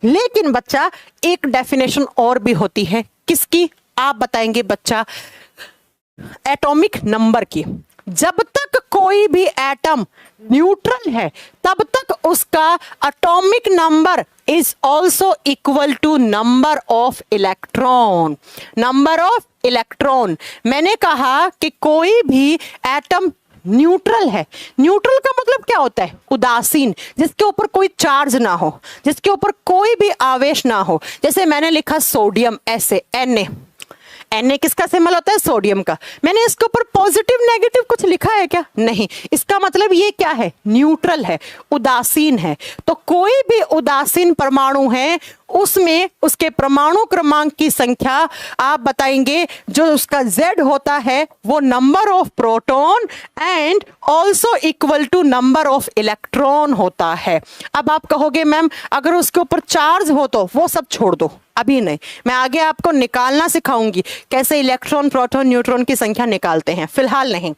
लेकिन बच्चा एक डेफिनेशन और भी होती है, किसकी आप बताएंगे बच्चा, एटॉमिक नंबर की। जब तक कोई भी एटम न्यूट्रल है तब तक उसका atomic number is also equal to number of electron. Number of electron, मैंने कहा कि कोई भी एटम न्यूट्रल है। न्यूट्रल का मतलब क्या होता है, उदासीन, जिसके ऊपर कोई चार्ज ना हो, जिसके ऊपर कोई भी आवेश ना हो। जैसे मैंने लिखा सोडियम, ऐसे Na किसका सिंबल होता है, सोडियम का। मैंने इसके ऊपर पॉजिटिव नेगेटिव कुछ लिखा है क्या, नहीं। इसका मतलब ये क्या है, न्यूट्रल है, उदासीन है। तो कोई भी उदासीन परमाणु है उसमें उसके परमाणु क्रमांक की संख्या आप बताएंगे, जो उसका Z होता है वो number of proton and also equal to number of electron होता है। अब आप कहोगे मैम अगर उसके ऊपर चार्ज हो तो वो सब छोड़ दो, अभी नहीं, मैं आगे आपको निकालना सिखाऊंगी कैसे इलेक्ट्रॉन प्रोटॉन न्यूट्रॉन की संख्या निकालते हैं, फिलहाल नहीं।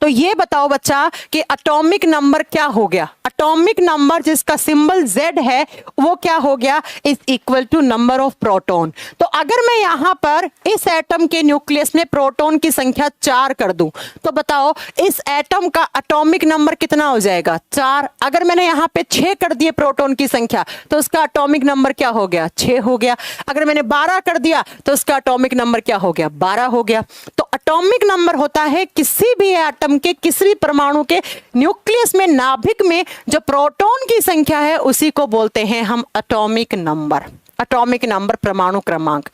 तो ये बताओ बच्चा कि एटॉमिक नंबर क्या हो गया, एटॉमिक नंबर जिसका सिंबल Z है वो क्या हो गया, is equal to number of proton. तो अगर मैं यहां पर इस एटम के न्यूक्लियस में प्रोटॉन की संख्या 4 कर दूं तो बताओ इस एटम का एटॉमिक नंबर कितना हो जाएगा, 4। अगर मैंने यहां पे 6 कर दिए प्रोटॉन की संख्या तो उसका एटॉमिक नंबर क्या हो गया, 6 हो गया। अगर मैंने 12 कर दिया तो उसका एटॉमिक नंबर क्या हो गया, 12 हो गया। तो एटॉमिक नंबर होता है किसी भी एटम के, किसी भी परमाणु के न्यूक्लियस में, नाभिक में जो प्रोटॉन की संख्या है उसी को बोलते हैं हम एटॉमिक नंबर। एटॉमिक नंबर, परमाणु क्रमांक।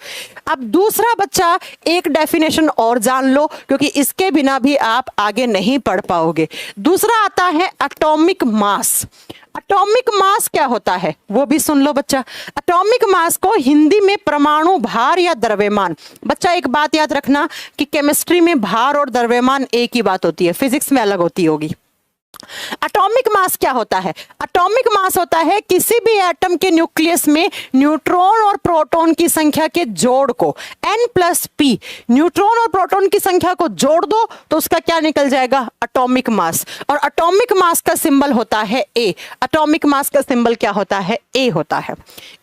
अब दूसरा बच्चा एक डेफिनेशन और जान लो, क्योंकि इसके बिना भी आप आगे नहीं पढ़ पाओगे। दूसरा आता है एटॉमिक मास। एटॉमिक मास क्या होता है वो भी सुन लो बच्चा। एटॉमिक मास को हिंदी में परमाणु भार या द्रव्यमान। बच्चा एक बात याद रखना कि केमिस्ट्री में भार और द्रव्यमान एक ही बात होती है, फिजिक्स में अलग होती होगी। एटॉमिक मास क्या होता है, एटॉमिक मास होता है किसी भी एटम के न्यूक्लियस में न्यूट्रॉन और प्रोटॉन की संख्या के जोड़ को, N+P, न्यूट्रॉन और प्रोटॉन की संख्या को जोड़ दो तो उसका क्या निकल जाएगा, एटॉमिक मास। और एटॉमिक मास का सिंबल होता है A। एटॉमिक मास का सिंबल क्या होता है, A होता है।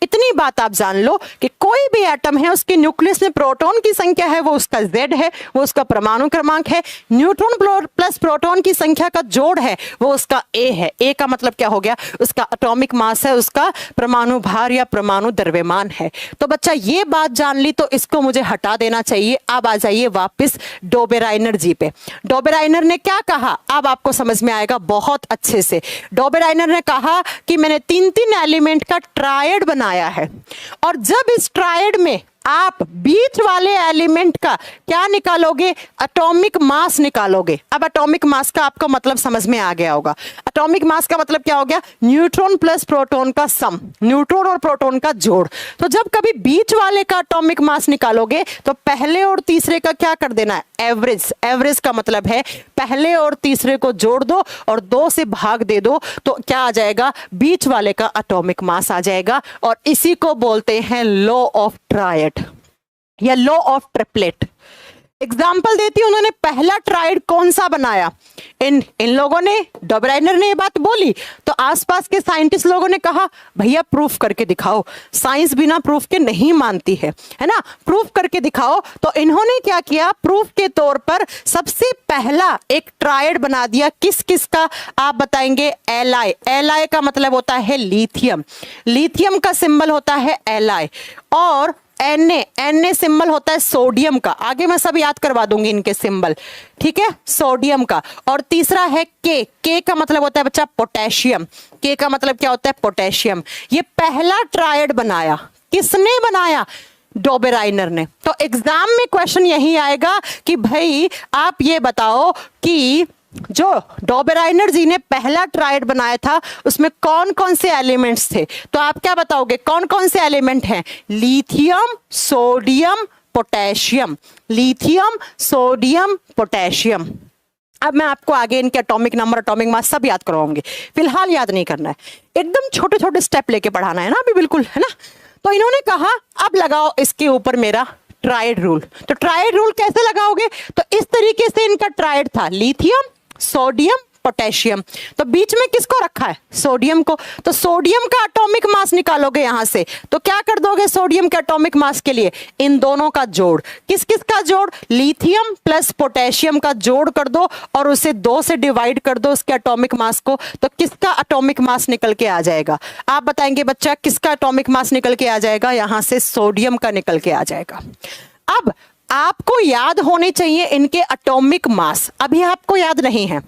इतनी बात आप जान लो कि कोई भी एटम है उसके न्यूक्लियस में प्रोटॉन की संख्या है वो उसका Z है, वो उसका परमाणु क्रमांक है। न्यूट्रॉन प्लस प्रोटॉन की संख्या का जोड़ है वो उसका A है। A का मतलब क्या हो गया, उसका एटॉमिक मास है, उसका परमाणु भार या परमाणु द्रव्यमान है। तो बच्चा ये बात जान ली तो इसको मुझे हटा देना चाहिए। अब आ जाइए वापस डोबेराइनर जी पे। डोबेराइनर ने क्या कहा अब आपको समझ में आएगा बहुत अच्छे से। डोबेराइनर ने कहा कि मैंने 3 एलिमेंट का ट्रायड बनाया है, और जब इस ट्रायड में आप बीच वाले एलिमेंट का क्या निकालोगे, एटॉमिक मास निकालोगे। अब एटॉमिक मास का आपको मतलब समझ में आ गया होगा। एटॉमिक मास का मतलब क्या हो गया, न्यूट्रॉन प्लस प्रोटॉन का सम, न्यूट्रॉन और प्रोटॉन का जोड़। तो जब कभी बीच वाले का एटॉमिक मास निकालोगे तो पहले और तीसरे का क्या कर देना है, एवरेज। एवरेज का मतलब है पहले और तीसरे को जोड़ दो और 2 से भाग दे दो तो क्या आ जाएगा, बीच वाले का एटॉमिक मास आ जाएगा। और इसी को बोलते हैं लॉ ऑफ ट्रायड या लॉ ऑफ ट्रिपलेट। एग्जाम्पल देती हूं, उन्होंने पहला ट्राइड कौन सा बनाया, इन लोगों ने, डॉबराइनर ने ये बात बोली तो आसपास के साइंटिस्ट लोगों ने कहा भैया प्रूफ करके दिखाओ, साइंस बिना प्रूफ के नहीं मानती है ना, प्रूफ करके दिखाओ। तो इन्होंने क्या किया, प्रूफ के तौर पर सबसे पहला एक ट्राइड बना दिया। किस किस का आप बताएंगे, एलआई। एलआई का मतलब होता है लिथियम, लिथियम का सिंबल होता है एलआई। और Na सिंबल होता है सोडियम का, आगे मैं सब याद करवा दूंगी इनके सिंबल, ठीक है, सोडियम का। और तीसरा है के का मतलब होता है बच्चा पोटेशियम, के का मतलब क्या होता है, पोटेशियम। ये पहला ट्रायड बनाया, किसने बनाया, डॉबराइनर ने। तो एग्जाम में क्वेश्चन यही आएगा कि भाई आप ये बताओ कि जो डॉबराइनर जी ने पहला ट्राइड बनाया था उसमें कौन कौन से एलिमेंट्स थे। तो आप क्या बताओगे, कौन कौन से एलिमेंट हैं, lithium, sodium, potassium, lithium, sodium, potassium. अब मैं आपको आगे इनके एटॉमिक नंबर, एटॉमिक मास सब याद करवाऊंगी, फिलहाल याद नहीं करना है, एकदम छोटे छोटे स्टेप लेके पढ़ाना है ना अभी, बिल्कुल, है ना। तो इन्होंने कहा अब लगाओ इसके ऊपर मेरा ट्राइड रूल। तो ट्राइड रूल कैसे लगाओगे, तो इस तरीके से इनका ट्राइड था, लिथियम, सोडियम, पोटेशियम। तो बीच में किसको रखा है, सोडियम को। तो सोडियम का एटॉमिक मास निकालोगे यहां से, तो क्या कर दोगे सोडियम के एटॉमिक मास के लिए, इन दोनों का जोड़। किस किस का जोड़, लिथियम प्लस पोटेशियम का जोड़ कर दो और उसे 2 से डिवाइड कर दो उसके एटॉमिक मास को। तो किसका एटॉमिक मास निकल के आ जाएगा, आप बताएंगे बच्चा, किसका एटॉमिक मास निकल के आ जाएगा, यहां से सोडियम का निकल के आ जाएगा। अब आपको याद होने चाहिए इनके एटॉमिक मास, अभी आपको याद नहीं है,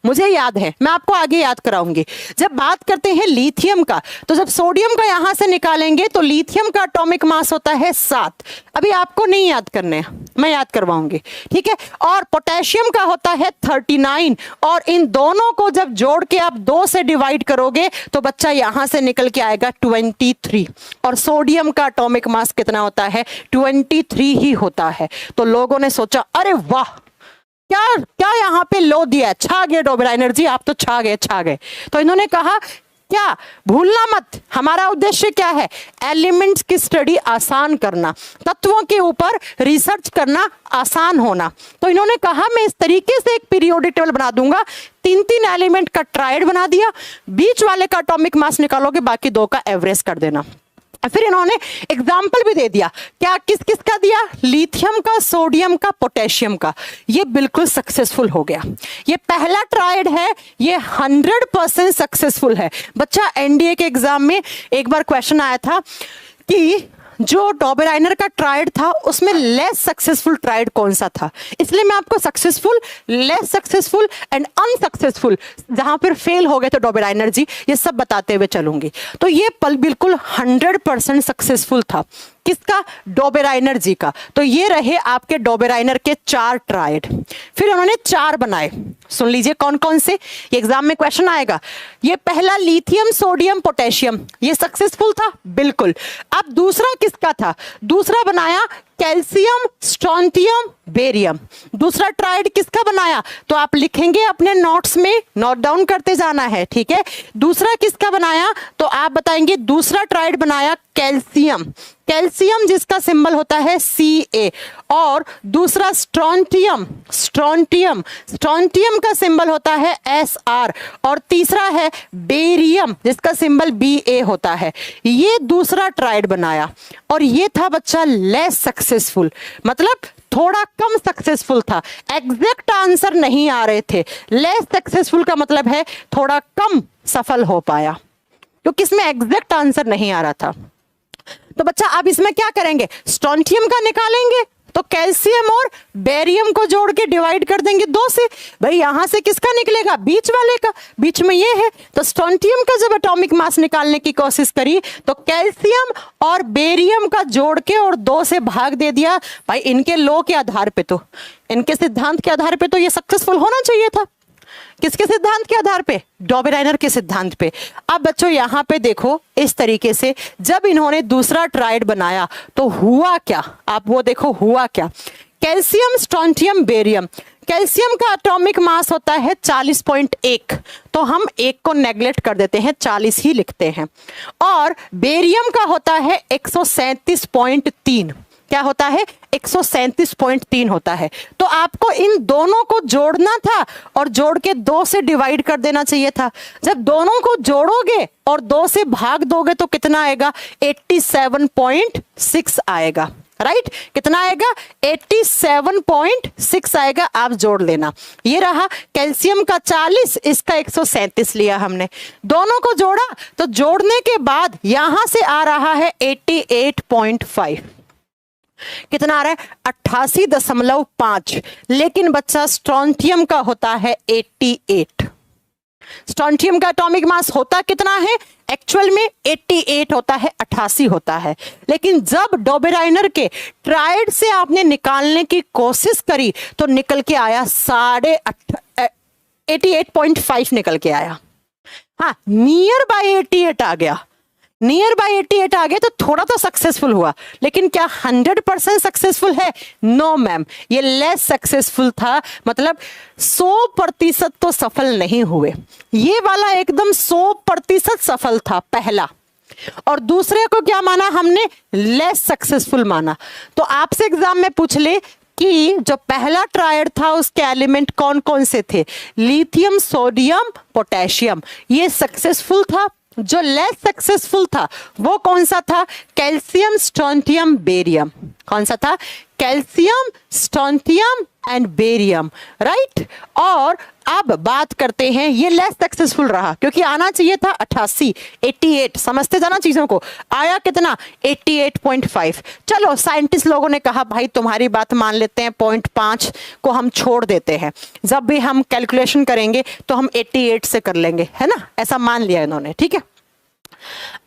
मुझे याद है, मैं आपको आगे याद कराऊंगी। जब बात करते हैं लिथियम का, तो जब सोडियम का यहां से निकालेंगे तो लिथियम का एटॉमिक मास होता है 7, अभी आपको नहीं याद करने, मैं याद करवाऊंगी, ठीक है। और पोटेशियम का होता है 39, और इन दोनों को जब जोड़ के आप 2 से डिवाइड करोगे तो बच्चा यहां से निकल के आएगा 23। और सोडियम का एटॉमिक मास कितना होता है, 23 ही होता है। तो लोगों ने सोचा अरे वाह, क्या क्या यहाँ पे लो दिया, छा गए डॉबराइनर जी, आप तो छा गए। तो इन्होंने कहा क्या, भूलना मत, हमारा उद्देश्य क्या है, एलिमेंट्स की स्टडी आसान करना, तत्वों के ऊपर रिसर्च करना आसान होना। तो इन्होंने कहा मैं इस तरीके से एक पीरियोडिक टेबल बना दूंगा, 3 एलिमेंट का ट्राइड बना दिया, बीच वाले का एटॉमिक मास निकालोगे, बाकी 2 का एवरेज कर देना। फिर इन्होंने एग्जाम्पल भी दे दिया, क्या किस किस का दिया, लिथियम का, सोडियम का, पोटेशियम का। ये बिल्कुल सक्सेसफुल हो गया, ये पहला ट्राइड है, ये 100% सक्सेसफुल है। बच्चा एनडीए के एग्जाम में एक बार क्वेश्चन आया था कि जो डॉबराइनर का ट्राइड था उसमें लेस सक्सेसफुल ट्राइड कौन सा था, इसलिए मैं आपको successful, less successful and unsuccessful, जहां पर फेल हो गए तो डॉबराइनर जी, ये सब बताते हुए चलूंगी। तो ये पल बिल्कुल 100% सक्सेसफुल था, किसका, डॉबराइनर जी का। तो ये रहे आपके डॉबराइनर के 4 ट्राइड। फिर उन्होंने 4 बनाए, सुन लीजिए कौन कौन से, ये एग्जाम में क्वेश्चन आएगा। ये पहला लिथियम, सोडियम, पोटेशियम, ये सक्सेसफुल था बिल्कुल। अब दूसरा किसका था, दूसरा बनाया कैल्शियम, स्ट्रोंटियम, बेरियम। दूसरा ट्राइड किसका बनाया, तो आप लिखेंगे अपने नोट्स में, नोट डाउन करते जाना है, ठीक है। दूसरा किसका बनाया, तो आप बताएंगे दूसरा ट्राइड बनाया कैल्शियम, कैल्शियम जिसका सिंबल होता है Ca। और दूसरा स्ट्रोंटियम, स्ट्रोंटियम, स्ट्रोंटियम का सिंबल होता है Sr। और तीसरा है बेरियम जिसका सिंबल Ba होता है। ये दूसरा ट्राइड बनाया और ये था बच्चा लेस सक्सेसफुल, मतलब थोड़ा कम सक्सेसफुल था, एग्जैक्ट आंसर नहीं आ रहे थे। लेस सक्सेसफुल का मतलब है थोड़ा कम सफल हो पाया, क्योंकि इसमें एग्जैक्ट आंसर नहीं आ रहा था। तो बच्चा अब इसमें क्या करेंगे, स्ट्रोंटियम का निकालेंगे तो कैल्शियम और बेरियम को जोड़ के डिवाइड कर देंगे 2 से। भाई यहां से किसका निकलेगा, बीच वाले का, बीच में ये है। तो स्ट्रोंटियम का जब एटॉमिक मास निकालने की कोशिश करी तो कैल्शियम और बेरियम का जोड़ के और 2 से भाग दे दिया। भाई इनके लॉ के आधार पे, तो इनके सिद्धांत के आधार पे तो ये सक्सेसफुल होना चाहिए था। किसके सिद्धांत के आधार पे, डॉबराइनर के सिद्धांत पे। अब बच्चों यहां पे देखो, इस तरीके से जब इन्होंने दूसरा ट्राइड बनाया तो हुआ क्या, आप वो देखो हुआ क्या, कैल्शियम, स्ट्रोंटियम, बेरियम। कैल्शियम का एटॉमिक मास होता है 40.1, तो हम एक को नेग्लेक्ट कर देते हैं, 40 ही लिखते हैं। और बेरियम का होता है 137.3, क्या होता है 137.3 होता है। तो आपको इन दोनों को जोड़ना था और जोड़ के 2 से डिवाइड कर देना चाहिए था। जब दोनों को जोड़ोगे और 2 से भाग दोगे तो कितना आएगा, 87.6 आएगा, राइट कितना आएगा, 87.6 आएगा। आप जोड़ लेना, ये रहा कैल्शियम का 40, इसका 137 लिया हमने, दोनों को जोड़ा तो जोड़ने के बाद यहां से आ रहा है 88.5, कितना आ रहा है 88.5। लेकिन बच्चा स्ट्रोंथियम का होता है 88। स्ट्रोंथियम का एटॉमिक मास होता कितना है, एक्चुअल में 88 होता है, 88 होता है। लेकिन जब डोबेराइनर के ट्राइड से आपने निकालने की कोशिश करी तो निकल के आया 88.5 निकल के आया। हाँ, नियर बाय 88 आ गया, नियर बाय 88 आ गया तो थोड़ा तो सक्सेसफुल हुआ, लेकिन क्या 100% सक्सेसफुल है, नो मैम, ये लेस सक्सेसफुल था, मतलब 100% तो सफल नहीं हुए। ये वाला एकदम 100% सफल था पहला, और दूसरे को क्या माना हमने, लेस सक्सेसफुल माना। तो आपसे एग्जाम में पूछ ले कि जो पहला ट्रायड था उसके एलिमेंट कौन कौन से थे, लिथियम, सोडियम, पोटेशियम, ये सक्सेसफुल था। जो लेस सक्सेसफुल था वो कौन सा था, कैल्शियम, स्ट्रोंथियम, बेरियम। कौन सा था, कैल्शियम, स्ट्रोंथियम एंड बेरियम, राइट। और अब बात करते हैं, ये लेस सक्सेसफुल रहा क्योंकि आना चाहिए था 88, 88, समझते जाना चीजों को, आया कितना 88.5। चलो साइंटिस्ट लोगों ने कहा भाई तुम्हारी बात मान लेते हैं, 0.5 को हम छोड़ देते हैं, जब भी हम कैलकुलेशन करेंगे तो हम 88 से कर लेंगे, है ना, ऐसा मान लिया इन्होंने, ठीक है।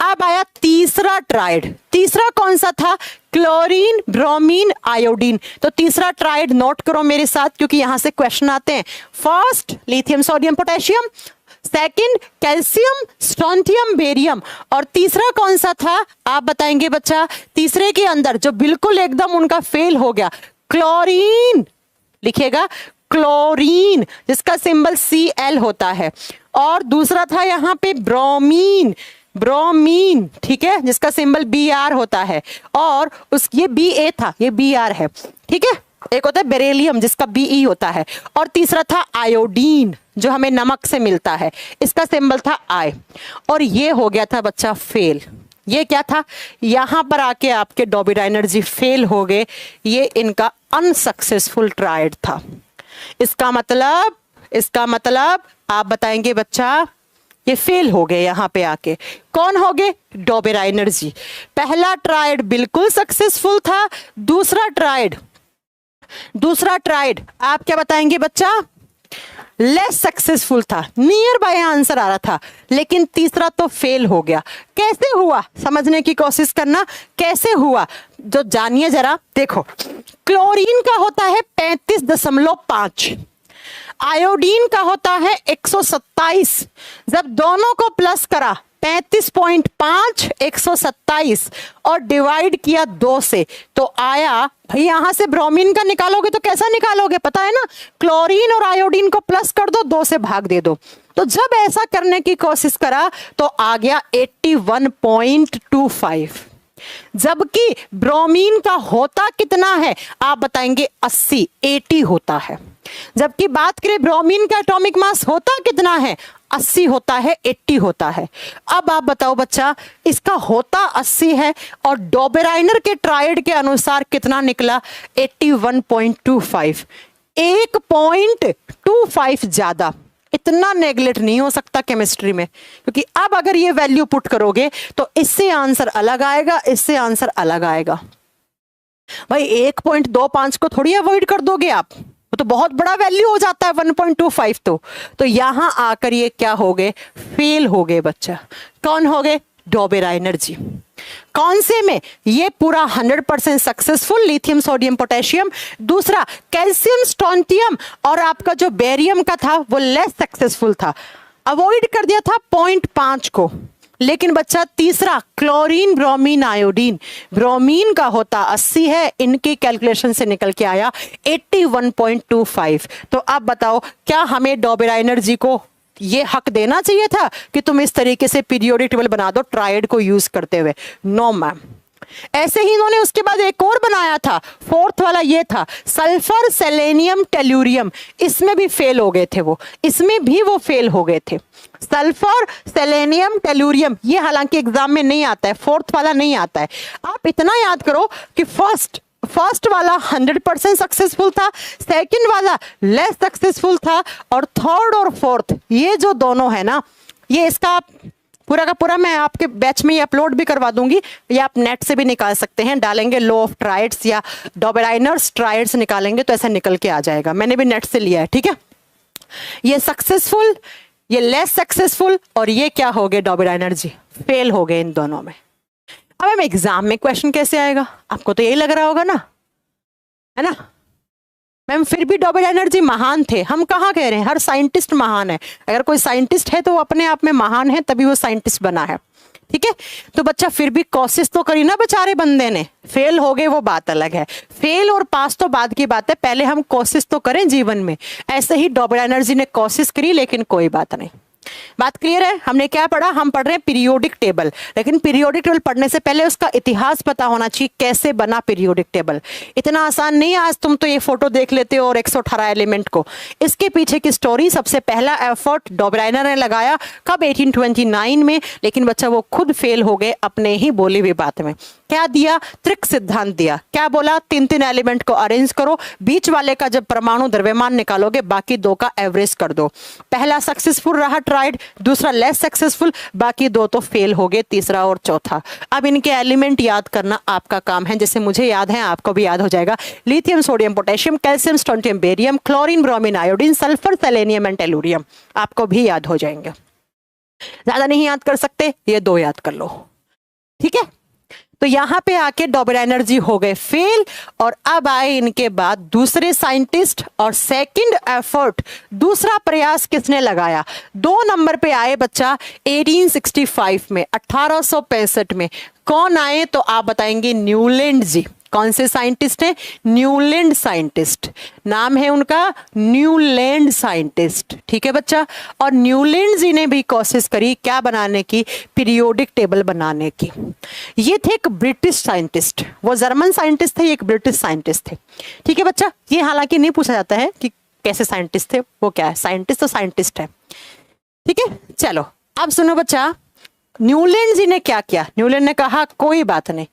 अब आया तीसरा ट्राइड, तीसरा कौन सा था, क्लोरीन, ब्रोमीन, आयोडीन। तो तीसरा ट्राइड नोट करो मेरे साथ क्योंकि यहां से क्वेश्चन आते हैं। First lithium, sodium, potassium, second calcium, strontium, barium, और तीसरा कौन सा था आप बताएंगे बच्चा। तीसरे के अंदर जो बिल्कुल एकदम उनका फेल हो गया, क्लोरीन, लिखिएगा क्लोरीन, जिसका सिंबल Cl होता है, और दूसरा था यहाँ पे ब्रोमीन, ब्रोमीन, ठीक है, जिसका सिंबल Br होता है, और उस ये Ba था, ये Br है, ठीक है। एक होता है बेरिलियम जिसका Be होता है, और तीसरा था आयोडीन जो हमें नमक से मिलता है, इसका सिंबल था I, और ये हो गया था बच्चा फेल। ये क्या था, यहां पर आके आपके डोबेराइनर जी फेल हो गए, ये इनका अनसक्सेसफुल ट्रायड था। इसका मतलब आप बताएंगे बच्चा ये फेल हो गए, यहां पे आके कौन हो गए, डोबेराइनर जी। पहला ट्रायड बिल्कुल सक्सेसफुल था, दूसरा ट्रायड आप क्या बताएंगे बच्चा, लेस सक्सेसफुल था, नियर बाय आंसर आ रहा था, लेकिन तीसरा तो फेल हो गया। कैसे हुआ समझने की कोशिश करना, कैसे हुआ जो जानिए जरा। देखो क्लोरीन का होता है 35.5, आयोडीन का होता है 127, जब दोनों को प्लस करा 35.5, 127 और डिवाइड किया 2 से तो आया, भाई यहां से ब्रोमीन का निकालोगे तो कैसा निकालोगे पता है ना, क्लोरीन और आयोडीन को प्लस कर दो, 2 से भाग दे दो। तो जब ऐसा करने की कोशिश करा तो आ गया 81.25, जबकि ब्रोमीन का होता कितना है आप बताएंगे 80 होता है। जबकि बात करें ब्रोमीन का एटॉमिक मास होता कितना है, 80 होता है, 80 होता है। अब आप बताओ बच्चा, इसका होता 80 है और डोबेराइनर के ट्रायड के अनुसार कितना निकला, 81.25, 1.25 ज्यादा। इतना नेगलेक्ट नहीं हो सकता केमिस्ट्री में, क्योंकि अब अगर ये वैल्यू पुट करोगे तो इससे आंसर अलग आएगा, इससे आंसर अलग आएगा। भाई 1.25 को थोड़ी अवॉइड कर दोगे आप, वो तो बहुत बड़ा वैल्यू हो जाता है 1.25। तो यहां आकर ये क्या हो गए, फेल हो गए बच्चा। कौन हो गए, डोबेराइनर जी। कौन से में, ये पूरा 100% सक्सेसफुल लिथियम, सोडियम, पोटेशियम। दूसरा कैल्शियम, स्ट्रोंथियम और आपका जो बेरियम का था वो लेस सक्सेसफुल था, अवॉइड कर दिया था 0.5 को। लेकिन बच्चा तीसरा क्लोरीन ब्रोमीन आयोडीन, ब्रोमीन का होता 80 है, इनके कैलकुलेशन से निकल के आया 81.25। तो अब बताओ क्या हमें डॉबराइनर जी को ये हक देना चाहिए था कि तुम इस तरीके से पीरियोडिक टेबल बना दो ट्राइड को यूज करते हुए? No ma'am. ऐसे ही इन्होंने उसके बाद एक और बनाया था, फोर्थ वाला ये था सल्फर सेलेनियम टेलुरियम, इसमें भी फेल हो गए थे वो, इसमें भी वो फेल हो गए थे। सल्फर सेलेनियम टेलुरियम ये हालांकि एग्जाम में नहीं आता है, फोर्थ वाला नहीं आता है। आप इतना याद करो कि फर्स्ट वाला 100% सक्सेसफुल था, सेकंड वाला लेस सक्सेसफुल था, और थर्ड और फोर्थ ये जो दोनों है ना, ये इसका पूरा का पूरा मैं आपके बैच में ये अपलोड भी करवा दूंगी, या आप नेट से भी निकाल सकते हैं, डालेंगे लॉ ऑफ ट्राइड्स या डॉबराइनर्स ट्राइड्स निकालेंगे तो ऐसा निकल के आ जाएगा। मैंने भी नेट से लिया है, ठीक है। ये सक्सेसफुल, ये लेस सक्सेसफुल, और ये क्या हो गए डॉबराइनर जी, फेल हो गए इन दोनों में। अब हम एग्जाम में क्वेश्चन कैसे आएगा, आपको तो यही लग रहा होगा ना, है ना मैम। फिर भी डॉबराइनर जी महान थे, हम कहाँ कह रहे हैं, हर साइंटिस्ट महान है। अगर कोई साइंटिस्ट है तो वो अपने आप में महान है, तभी वो साइंटिस्ट बना है, ठीक है। तो बच्चा फिर भी कोशिश तो करी ना बेचारे बंदे ने, फेल हो गए वो बात अलग है, फेल और पास तो बाद की बात है, पहले हम कोशिश तो करें जीवन में। ऐसे ही डॉबराइनर जी ने कोशिश करी, लेकिन कोई बात नहीं। बात क्लियर है? हमने क्या पढ़ा, हम पढ़ रहे हैं पीरियोडिक टेबल, लेकिन पीरियोडिक टेबल पढ़ने से पहले उसका इतिहास पता होना चाहिए, कैसे बना पीरियोडिक टेबल। इतना आसान नहीं है, आज तुम तो ये फोटो देख लेते हो और 118 एलिमेंट को, इसके पीछे की स्टोरी, सबसे पहला एफर्ट डॉबराइनर ने लगाया कब, 1829 में, लेकिन बच्चा वो खुद फेल हो गए अपने ही बोली हुई बात में। क्या दिया, त्रिक सिद्धांत दिया। क्या बोला, 3-3 एलिमेंट को अरेंज करो, बीच वाले का जब परमाणु द्रव्यमान निकालोगे बाकी दो का एवरेज कर दो। पहला सक्सेसफुल रहा ट्राइड, दूसरा लेस सक्सेसफुल, बाकी दो तो फेल हो गए, तीसरा और चौथा। अब इनके एलिमेंट याद करना आपका काम है, जैसे मुझे याद है आपको भी याद हो जाएगा। Lithium sodium potassium calcium strontium barium chlorine bromine iodine sulphur selenium and tellurium आपको भी याद हो जाएंगे। ज्यादा नहीं याद कर सकते, ये दो याद कर लो, ठीक है। तो यहां पे आके डॉबराइनर जी हो गए फेल, और अब आए इनके बाद दूसरे साइंटिस्ट, और सेकंड एफर्ट, दूसरा प्रयास किसने लगाया, 2 नंबर पे आए बच्चा 1865 में, 1865 में कौन आए, तो आप बताएंगे न्यूलैंड जी। कौन से साइंटिस्ट हैं, न्यूलैंड साइंटिस्ट, नाम है उनका न्यूलैंड साइंटिस्ट, ठीक है बच्चा। और न्यूलैंड जी ने भी कोशिश करी क्या बनाने की, पीरियोडिक टेबल बनाने की। ये थे एक ब्रिटिश साइंटिस्ट, वो जर्मन साइंटिस्ट थे, एक ब्रिटिश साइंटिस्ट थे, ठीक है बच्चा। ये हालांकि नहीं पूछा जाता है कि कैसे साइंटिस्ट थे, वो क्या है, साइंटिस्ट तो साइंटिस्ट है, ठीक है। चलो अब सुनो बच्चा, न्यूलैंड जी ने क्या किया, न्यूलैंड ने कहा कोई बात नहीं,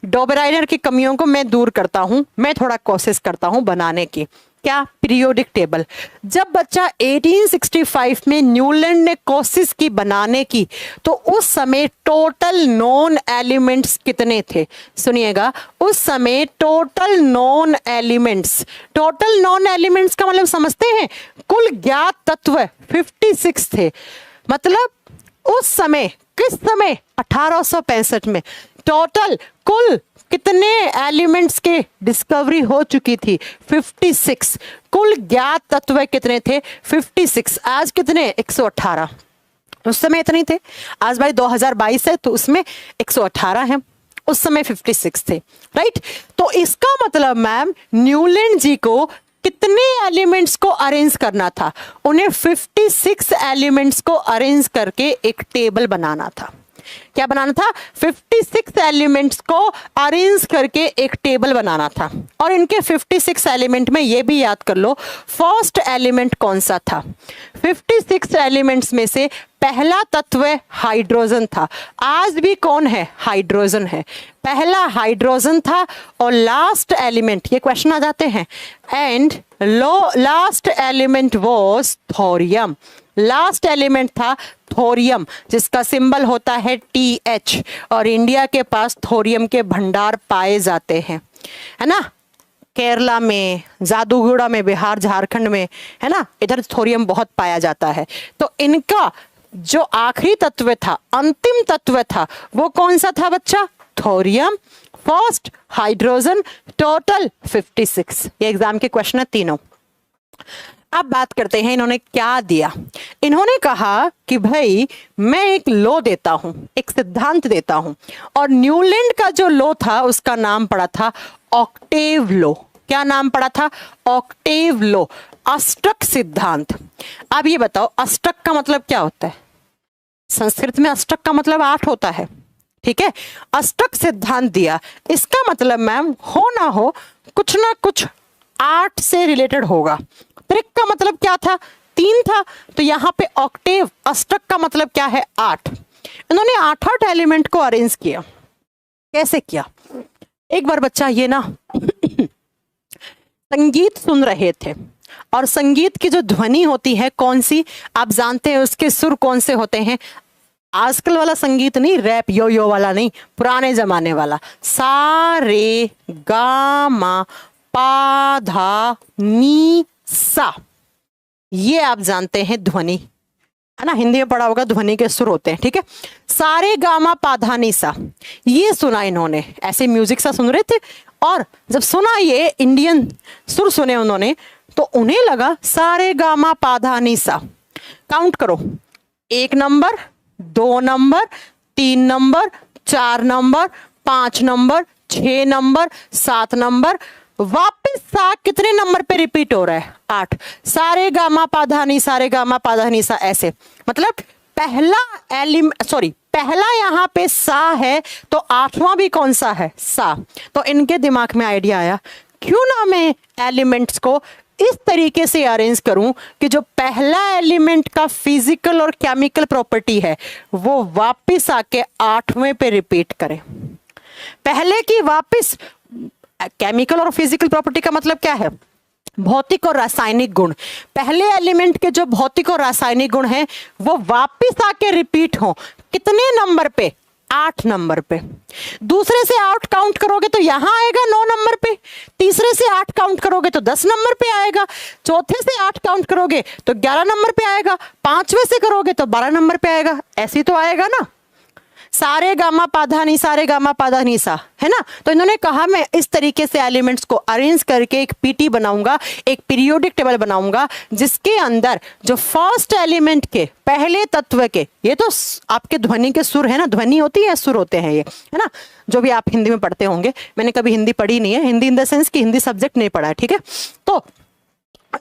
डॉबराइनर की कमियों को मैं दूर करता हूं, मैं थोड़ा कोशिश करता हूं बनाने की, क्या, पीरियोडिक टेबल। जब बच्चा 1865 में न्यूलैंड ने कोशिश की बनाने की, तो उस समय टोटल नॉन एलिमेंट्स कितने थे, सुनिएगा, उस समय total non elements, total non elements का मतलब समझते हैं, कुल ज्ञात तत्व 56 थे। मतलब उस समय, किस समय, 1865 में टोटल कुल कितने एलिमेंट्स के डिस्कवरी हो चुकी थी, 56। कुल ज्ञात तत्व कितने थे, 56। आज कितने, 118। उस समय इतने थे, आज भाई 2022 है तो उसमें 118 है, उस समय 56 थे, राइट। तो इसका मतलब मैम न्यूलैंड जी को कितने एलिमेंट्स को अरेंज करना था, उन्हें 56 एलिमेंट्स को अरेंज करके एक टेबल बनाना था। क्या बनाना था, 56 एलिमेंट्स को अरेंज करके एक टेबल बनाना था। और इनके 56 एलिमेंट में ये भी याद कर लो फर्स्ट एलिमेंट कौन सा था। 56 एलिमेंट्स में से पहला तत्व हाइड्रोजन था, आज भी कौन है, हाइड्रोजन है, पहला हाइड्रोजन था। और लास्ट एलिमेंट, ये क्वेश्चन आ जाते हैं, and last element was thorium, last element था थोरियम, जिसका सिंबल होता है TH। और इंडिया के पास थोरियम के भंडार पाए जाते हैं, है ना, केरला में, जादूगुड़ा में, बिहार झारखंड में, है ना, इधर थोरियम बहुत पाया जाता है। तो इनका जो आखिरी तत्व था, अंतिम तत्व था, वो कौन सा था बच्चा, थोरियम, फर्स्ट हाइड्रोजन, टोटल 56। ये एग्जाम के क्वेश्चन है तीनों। अब बात करते हैं इन्होंने क्या दिया। इन्होंने कहा कि भाई मैं एक लॉ देता हूं, एक सिद्धांत देता हूं, और न्यूलैंड का जो लॉ था उसका नाम पड़ा था ऑक्टेव लॉ। क्या नाम पड़ा था? ऑक्टेव लॉ, अष्टक सिद्धांत। अब ये बताओ अष्टक का मतलब क्या होता है? संस्कृत में अष्टक का मतलब 8 होता है, ठीक है। अष्टक सिद्धांत दिया, इसका मतलब मैम हो ना हो कुछ ना कुछ 8 से रिलेटेड होगा। त्रिक का मतलब क्या था? 3 था, तो यहाँ पे ऑक्टेव अष्टक का मतलब क्या है? 8। इन्होंने 8 एलिमेंट को अरेंज किया। कैसे किया? एक बार बच्चा ये ना संगीत सुन रहे थे, और संगीत की जो ध्वनि होती है कौन सी आप जानते हैं? उसके सुर कौन से होते हैं? आजकल वाला संगीत नहीं, रैप यो यो वाला नहीं, पुराने जमाने वाला। सा रे गा मा पा धा नी सा, ये आप जानते हैं ध्वनि, है ना। हिंदी में पढ़ा होगा, ध्वनि के सुर होते हैं, ठीक है। सारे गामा पाधा नी सा, ये सुना इन्होंने, ऐसे म्यूजिक सा सुन रहे थे, और जब सुना ये इंडियन सुर सुने उन्होंने, तो उन्हें लगा सारे गामा पाधा नी सा। काउंट करो, 1 number, 2 number, 3 number, 4 number, 5 number, 6 number, 7 number, वापस सा कितने नंबर पे रिपीट हो रहा है? 8। सारे गामा पाधा नी, सारे गामा पाधा नी सा, ऐसे। मतलब पहला यहाँ पे सा है, तो 8वां भी कौन सा है? सा। तो इनके दिमाग में आइडिया आया, क्यों ना मैं एलिमेंट्स को इस तरीके से अरेंज करूं कि जो पहला एलिमेंट का फिजिकल और केमिकल प्रॉपर्टी है वो वापस आके 8वें पे रिपीट करे। पहले की वापस, केमिकल और फिजिकल प्रॉपर्टी का मतलब क्या है? भौतिक और रासायनिक गुण। पहले एलिमेंट के जो भौतिक और रासायनिक गुण हैं वो वापस आके रिपीट हो, कितने नंबर पे? 8 नंबर पे। दूसरे से 8 काउंट करोगे तो यहां आएगा 9 नंबर पे, तीसरे से 8 काउंट करोगे तो 10 नंबर पे आएगा, चौथे से 8 काउंट करोगे तो 11 नंबर पे आएगा, 5वें से करोगे तो 12 नंबर पे आएगा। ऐसे तो आएगा ना। सारे गामा पाधा नी, सारे गामा पाधा नी सा, है ना। तो इन्होंने कहा मैं इस तरीके से एलिमेंट्स को अरेंज करके एक पीटी बनाऊंगा, एक पीरियोडिक टेबल बनाऊंगा, जिसके अंदर जो फर्स्ट एलिमेंट के पहले तत्व के, ये तो आपके ध्वनि के सुर है ना, ध्वनि होती है, सुर होते हैं ये, है ना, जो भी आप हिंदी में पढ़ते होंगे। मैंने कभी हिंदी पढ़ी नहीं है, हिंदी इन द सेंस कि हिंदी सब्जेक्ट नहीं पढ़ा है, ठीक है। तो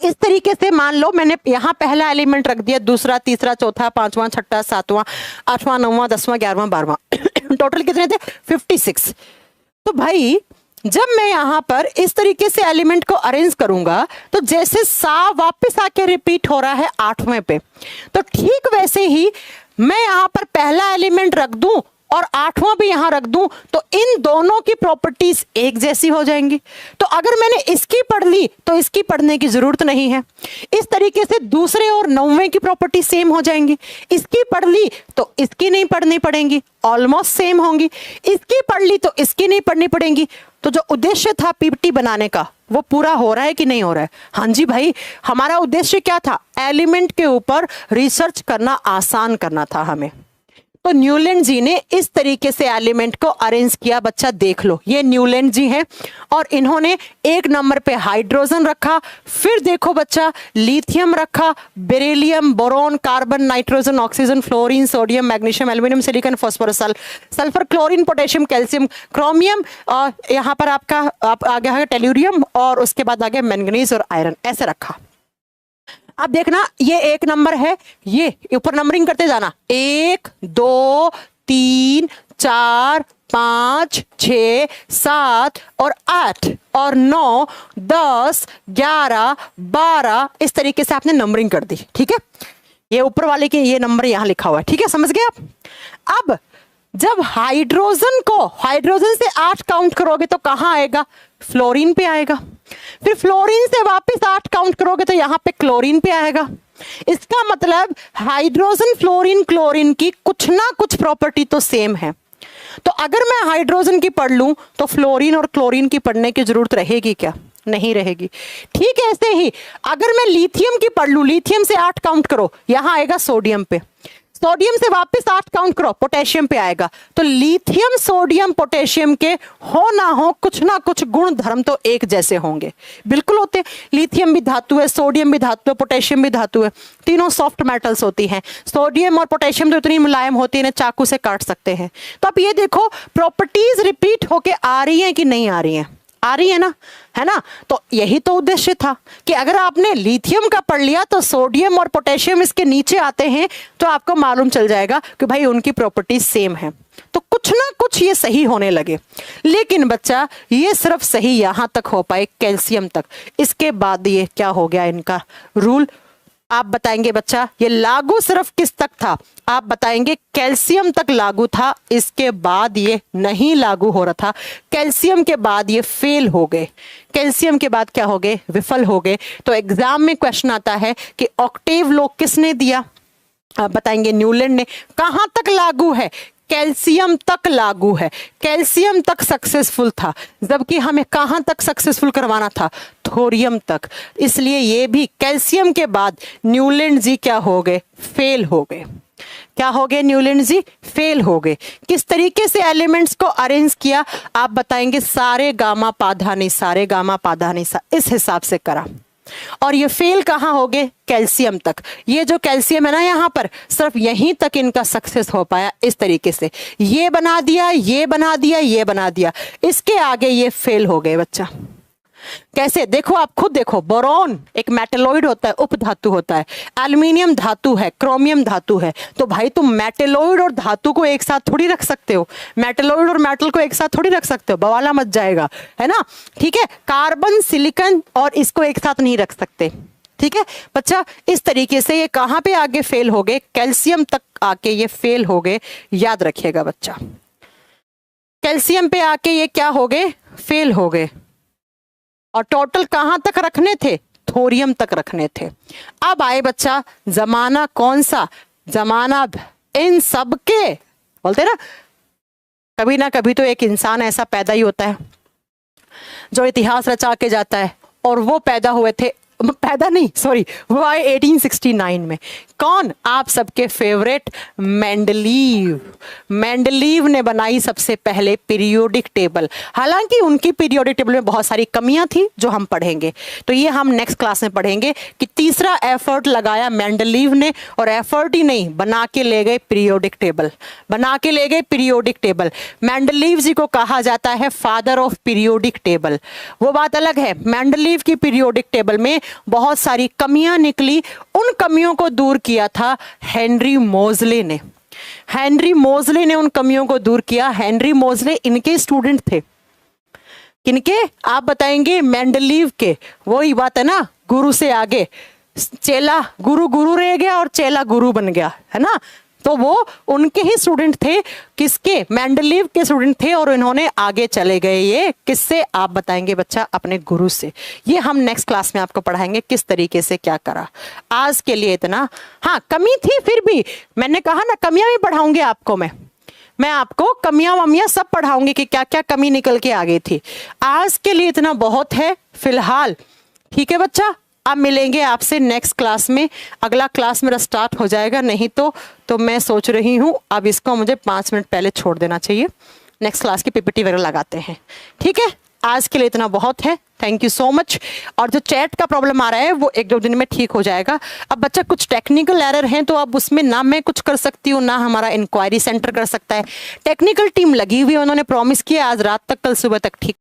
इस तरीके से मान लो मैंने यहाँ पहला एलिमेंट रख दिया, दूसरा, तीसरा, चौथा, 5वां, 6वां, 7वां, 8वां, 9वां, 10वां, 11वां, 12वां, टोटल कितने थे? 56। तो भाई जब मैं यहाँ पर इस तरीके से एलिमेंट को अरेंज करूंगा, तो जैसे सा वापस आके रिपीट हो रहा है 8वें पे, तो ठीक वैसे ही मैं यहाँ पर पहला एलिमेंट रख दूं और 8वां भी यहां रख दूं, तो इन दोनों की प्रॉपर्टीज एक जैसी हो जाएंगी। तो अगर मैंने इसकी पढ़ ली तो इसकी पढ़ने की जरूरत नहीं है। इस तरीके से दूसरे और 9वें की प्रॉपर्टी सेम हो जाएंगी। इसकी पढ़ ली तो इसकी नहीं पढ़नी पड़ेंगी, ऑलमोस्ट सेम होंगी। इसकी पढ़ ली तो इसकी नहीं पढ़नी पड़ेंगी। तो जो उद्देश्य था पीपीटी बनाने का वो पूरा हो रहा है कि नहीं हो रहा है? हाँ जी भाई, हमारा उद्देश्य क्या था? एलिमेंट के ऊपर रिसर्च करना आसान करना था हमें। तो न्यूलैंड जी ने इस तरीके से एलिमेंट को अरेंज किया। बच्चा देख लो, ये न्यूलैंड जी हैं और इन्होंने 1 नंबर पे हाइड्रोजन रखा, फिर देखो बच्चा लिथियम रखा, beryllium, boron, carbon, nitrogen, oxygen, fluorine, sodium, magnesium, aluminium, silicon, phosphorus, sulphur, chlorine, potassium, calcium, chromium, और यहाँ पर आपका आ गया है टेल्यूरियम, और उसके बाद आ गया मैंगनीज और आयरन, ऐसे रखा। अब देखना, ये 1 नंबर है, ये ऊपर नंबरिंग करते जाना, 1 2 3 4 5 6 7 और 8 और 9 10 11 12, इस तरीके से आपने नंबरिंग कर दी, ठीक है। ये ऊपर वाले के ये नंबर यहां लिखा हुआ है, ठीक है, समझ गए आप। अब जब हाइड्रोजन से 8 काउंट करोगे तो कहां आएगा? फ्लोरीन पे आएगा। फिर फ्लोरीन से वापस 8 काउंट करोगे तो यहां पे क्लोरीन पे आएगा। इसका मतलब हाइड्रोजन, फ्लोरीन, क्लोरीन की कुछ ना कुछ प्रॉपर्टी तो सेम है। तो अगर मैं हाइड्रोजन की पढ़ लूं तो फ्लोरीन और क्लोरीन की पढ़ने की जरूरत रहेगी क्या? नहीं रहेगी। ठीक ऐसे ही अगर मैं लिथियम की पढ़ लूं, लिथियम से 8 काउंट करो, यहां आएगा सोडियम पे। सोडियम से वापस 8 काउंट करो, पोटेशियम पे आएगा। तो लिथियम सोडियम पोटेशियम के हो ना कुछ गुण धर्म तो एक जैसे होंगे, बिल्कुल होते हैं। लिथियम भी धातु है, सोडियम भी धातु है, पोटेशियम भी धातु है, तीनों सॉफ्ट मेटल्स होती हैं। सोडियम और पोटेशियम तो इतनी मुलायम होती है ना, चाकू से काट सकते हैं। तो अब ये देखो प्रॉपर्टीज रिपीट होके आ रही हैं कि नहीं आ रही हैं? आ रही है ना, है ना। तो यही तो उद्देश्य था कि अगर आपने लिथियम का पढ़ लिया तो सोडियम और पोटेशियम इसके नीचे आते हैं, तो आपको मालूम चल जाएगा कि भाई उनकी प्रॉपर्टीज सेम है। तो कुछ ना कुछ ये सही होने लगे। लेकिन बच्चा ये सिर्फ सही यहां तक हो पाए, कैल्शियम तक। इसके बाद ये क्या हो गया इनका रूल, आप बताएंगे बच्चा। ये लागू सिर्फ किस तक था? आप बताएंगे कैल्शियम तक लागू था, इसके बाद ये नहीं लागू हो रहा था। कैल्शियम के बाद ये फेल हो गए, कैल्शियम के बाद क्या हो गए? विफल हो गए। तो एग्जाम में क्वेश्चन आता है कि ऑक्टेव लॉ किसने दिया? आप बताएंगे न्यूलैंड ने। कहां तक लागू है? कैल्शियम तक लागू है, कैल्शियम तक सक्सेसफुल था, जबकि हमें कहां तक सक्सेसफुल करवाना था? थोरियम तक। इसलिए ये भी कैल्शियम के बाद न्यूलैंड जी क्या हो गए? फेल हो गए। क्या हो गए? न्यूलैंड जी फेल हो गए। किस तरीके से एलिमेंट्स को अरेंज किया? आप बताएंगे सारे गामा पाधानी, सारे गामा पाधानी सा, इस हिसाब से करा। और ये फेल कहां हो गए? कैल्शियम तक। ये जो कैल्शियम है ना यहां पर, सिर्फ यहीं तक इनका सक्सेस हो पाया। इस तरीके से ये बना दिया, ये बना दिया, ये बना दिया, इसके आगे ये फेल हो गए बच्चा। कैसे? देखो, आप खुद देखो। बोरॉन एक मेटलोइड होता है, उपधातु होता है। एल्युमिनियम धातु है, क्रोमियम धातु है। तो भाई तुम मेटलोइड और धातु को एक साथ थोड़ी रख सकते हो, मेटलोइड और मेटल को एक साथ थोड़ी रख सकते हो, बवाला मच जाएगा, है ना। ठीक है, कार्बन सिलिकॉन और इसको एक साथ नहीं रख सकते। ठीक है बच्चा, इस तरीके से ये कहां पे आगे फेल हो गए? कैल्शियम तक आके ये फेल हो गए। याद रखिएगा बच्चा, कैल्शियम पे आके ये क्या हो गए? फेल हो गए। और टोटल कहां तक रखने थे? थोरियम तक रखने थे। अब आए बच्चा जमाना कौन सा? जमाना इन सब के, बोलते ना कभी तो एक इंसान ऐसा पैदा ही होता है जो इतिहास रचा के जाता है। और वो पैदा हुए थे, पैदा नहीं सॉरी, वो आए 1869 में। कौन? आप सबके फेवरेट मेंडलीव। मेंडलीव ने बनाई सबसे पहले पीरियोडिक टेबल। हालांकि उनकी पीरियोडिक टेबल में बहुत सारी कमियां थी जो हम पढ़ेंगे, तो ये हम नेक्स्ट क्लास में पढ़ेंगे कि तीसरा एफर्ट लगाया मेंडलीव ने, और एफर्ट ही नहीं, बना के ले गए पीरियोडिक टेबल, बना के ले गए पीरियोडिक टेबल। मेंडलीव जी को कहा जाता है फादर ऑफ पीरियोडिक टेबल। वो बात अलग है, मेंडलीव की पीरियोडिक टेबल में बहुत सारी कमियां निकली, उन कमियों को दूर किया था हेनरी मोजले ने। हेनरी मोजले ने उन कमियों को दूर किया। हेनरी मोजले इनके स्टूडेंट थे। किनके? आप बताएंगे मेंडलीव के। वही बात है ना, गुरु से आगे चेला, गुरु गुरु रह गया और चेला गुरु बन गया, है ना। तो वो उनके ही स्टूडेंट थे। किसके? मेंडलीव के स्टूडेंट थे, और इन्होंने आगे चले गए। ये किससे? आप बताएंगे बच्चा, अपने गुरु से। ये हम नेक्स्ट क्लास में आपको पढ़ाएंगे किस तरीके से क्या करा। आज के लिए इतना। हाँ, कमी थी, फिर भी मैंने कहा ना कमियां भी पढ़ाऊंगी आपको। मैं आपको कमियां वमियां सब पढ़ाऊंगी कि क्या क्या कमी निकल के आ गई थी। आज के लिए इतना बहुत है फिलहाल। ठीक है बच्चा, अब मिलेंगे आपसे नेक्स्ट क्लास में। अगला क्लास मेरा स्टार्ट हो जाएगा, नहीं तो मैं सोच रही हूँ अब इसको मुझे 5 मिनट पहले छोड़ देना चाहिए। नेक्स्ट क्लास की पीपीटी वगैरह लगाते हैं। ठीक है, आज के लिए इतना बहुत है। Thank you so much. और जो चैट का प्रॉब्लम आ रहा है वो 1-2 दिन में ठीक हो जाएगा। अब बच्चा कुछ टेक्निकल एरर हैं, तो अब उसमें ना मैं कुछ कर सकती हूँ, ना हमारा इंक्वायरी सेंटर कर सकता है। टेक्निकल टीम लगी हुई है, उन्होंने प्रॉमिस किया आज रात तक, कल सुबह तक ठीक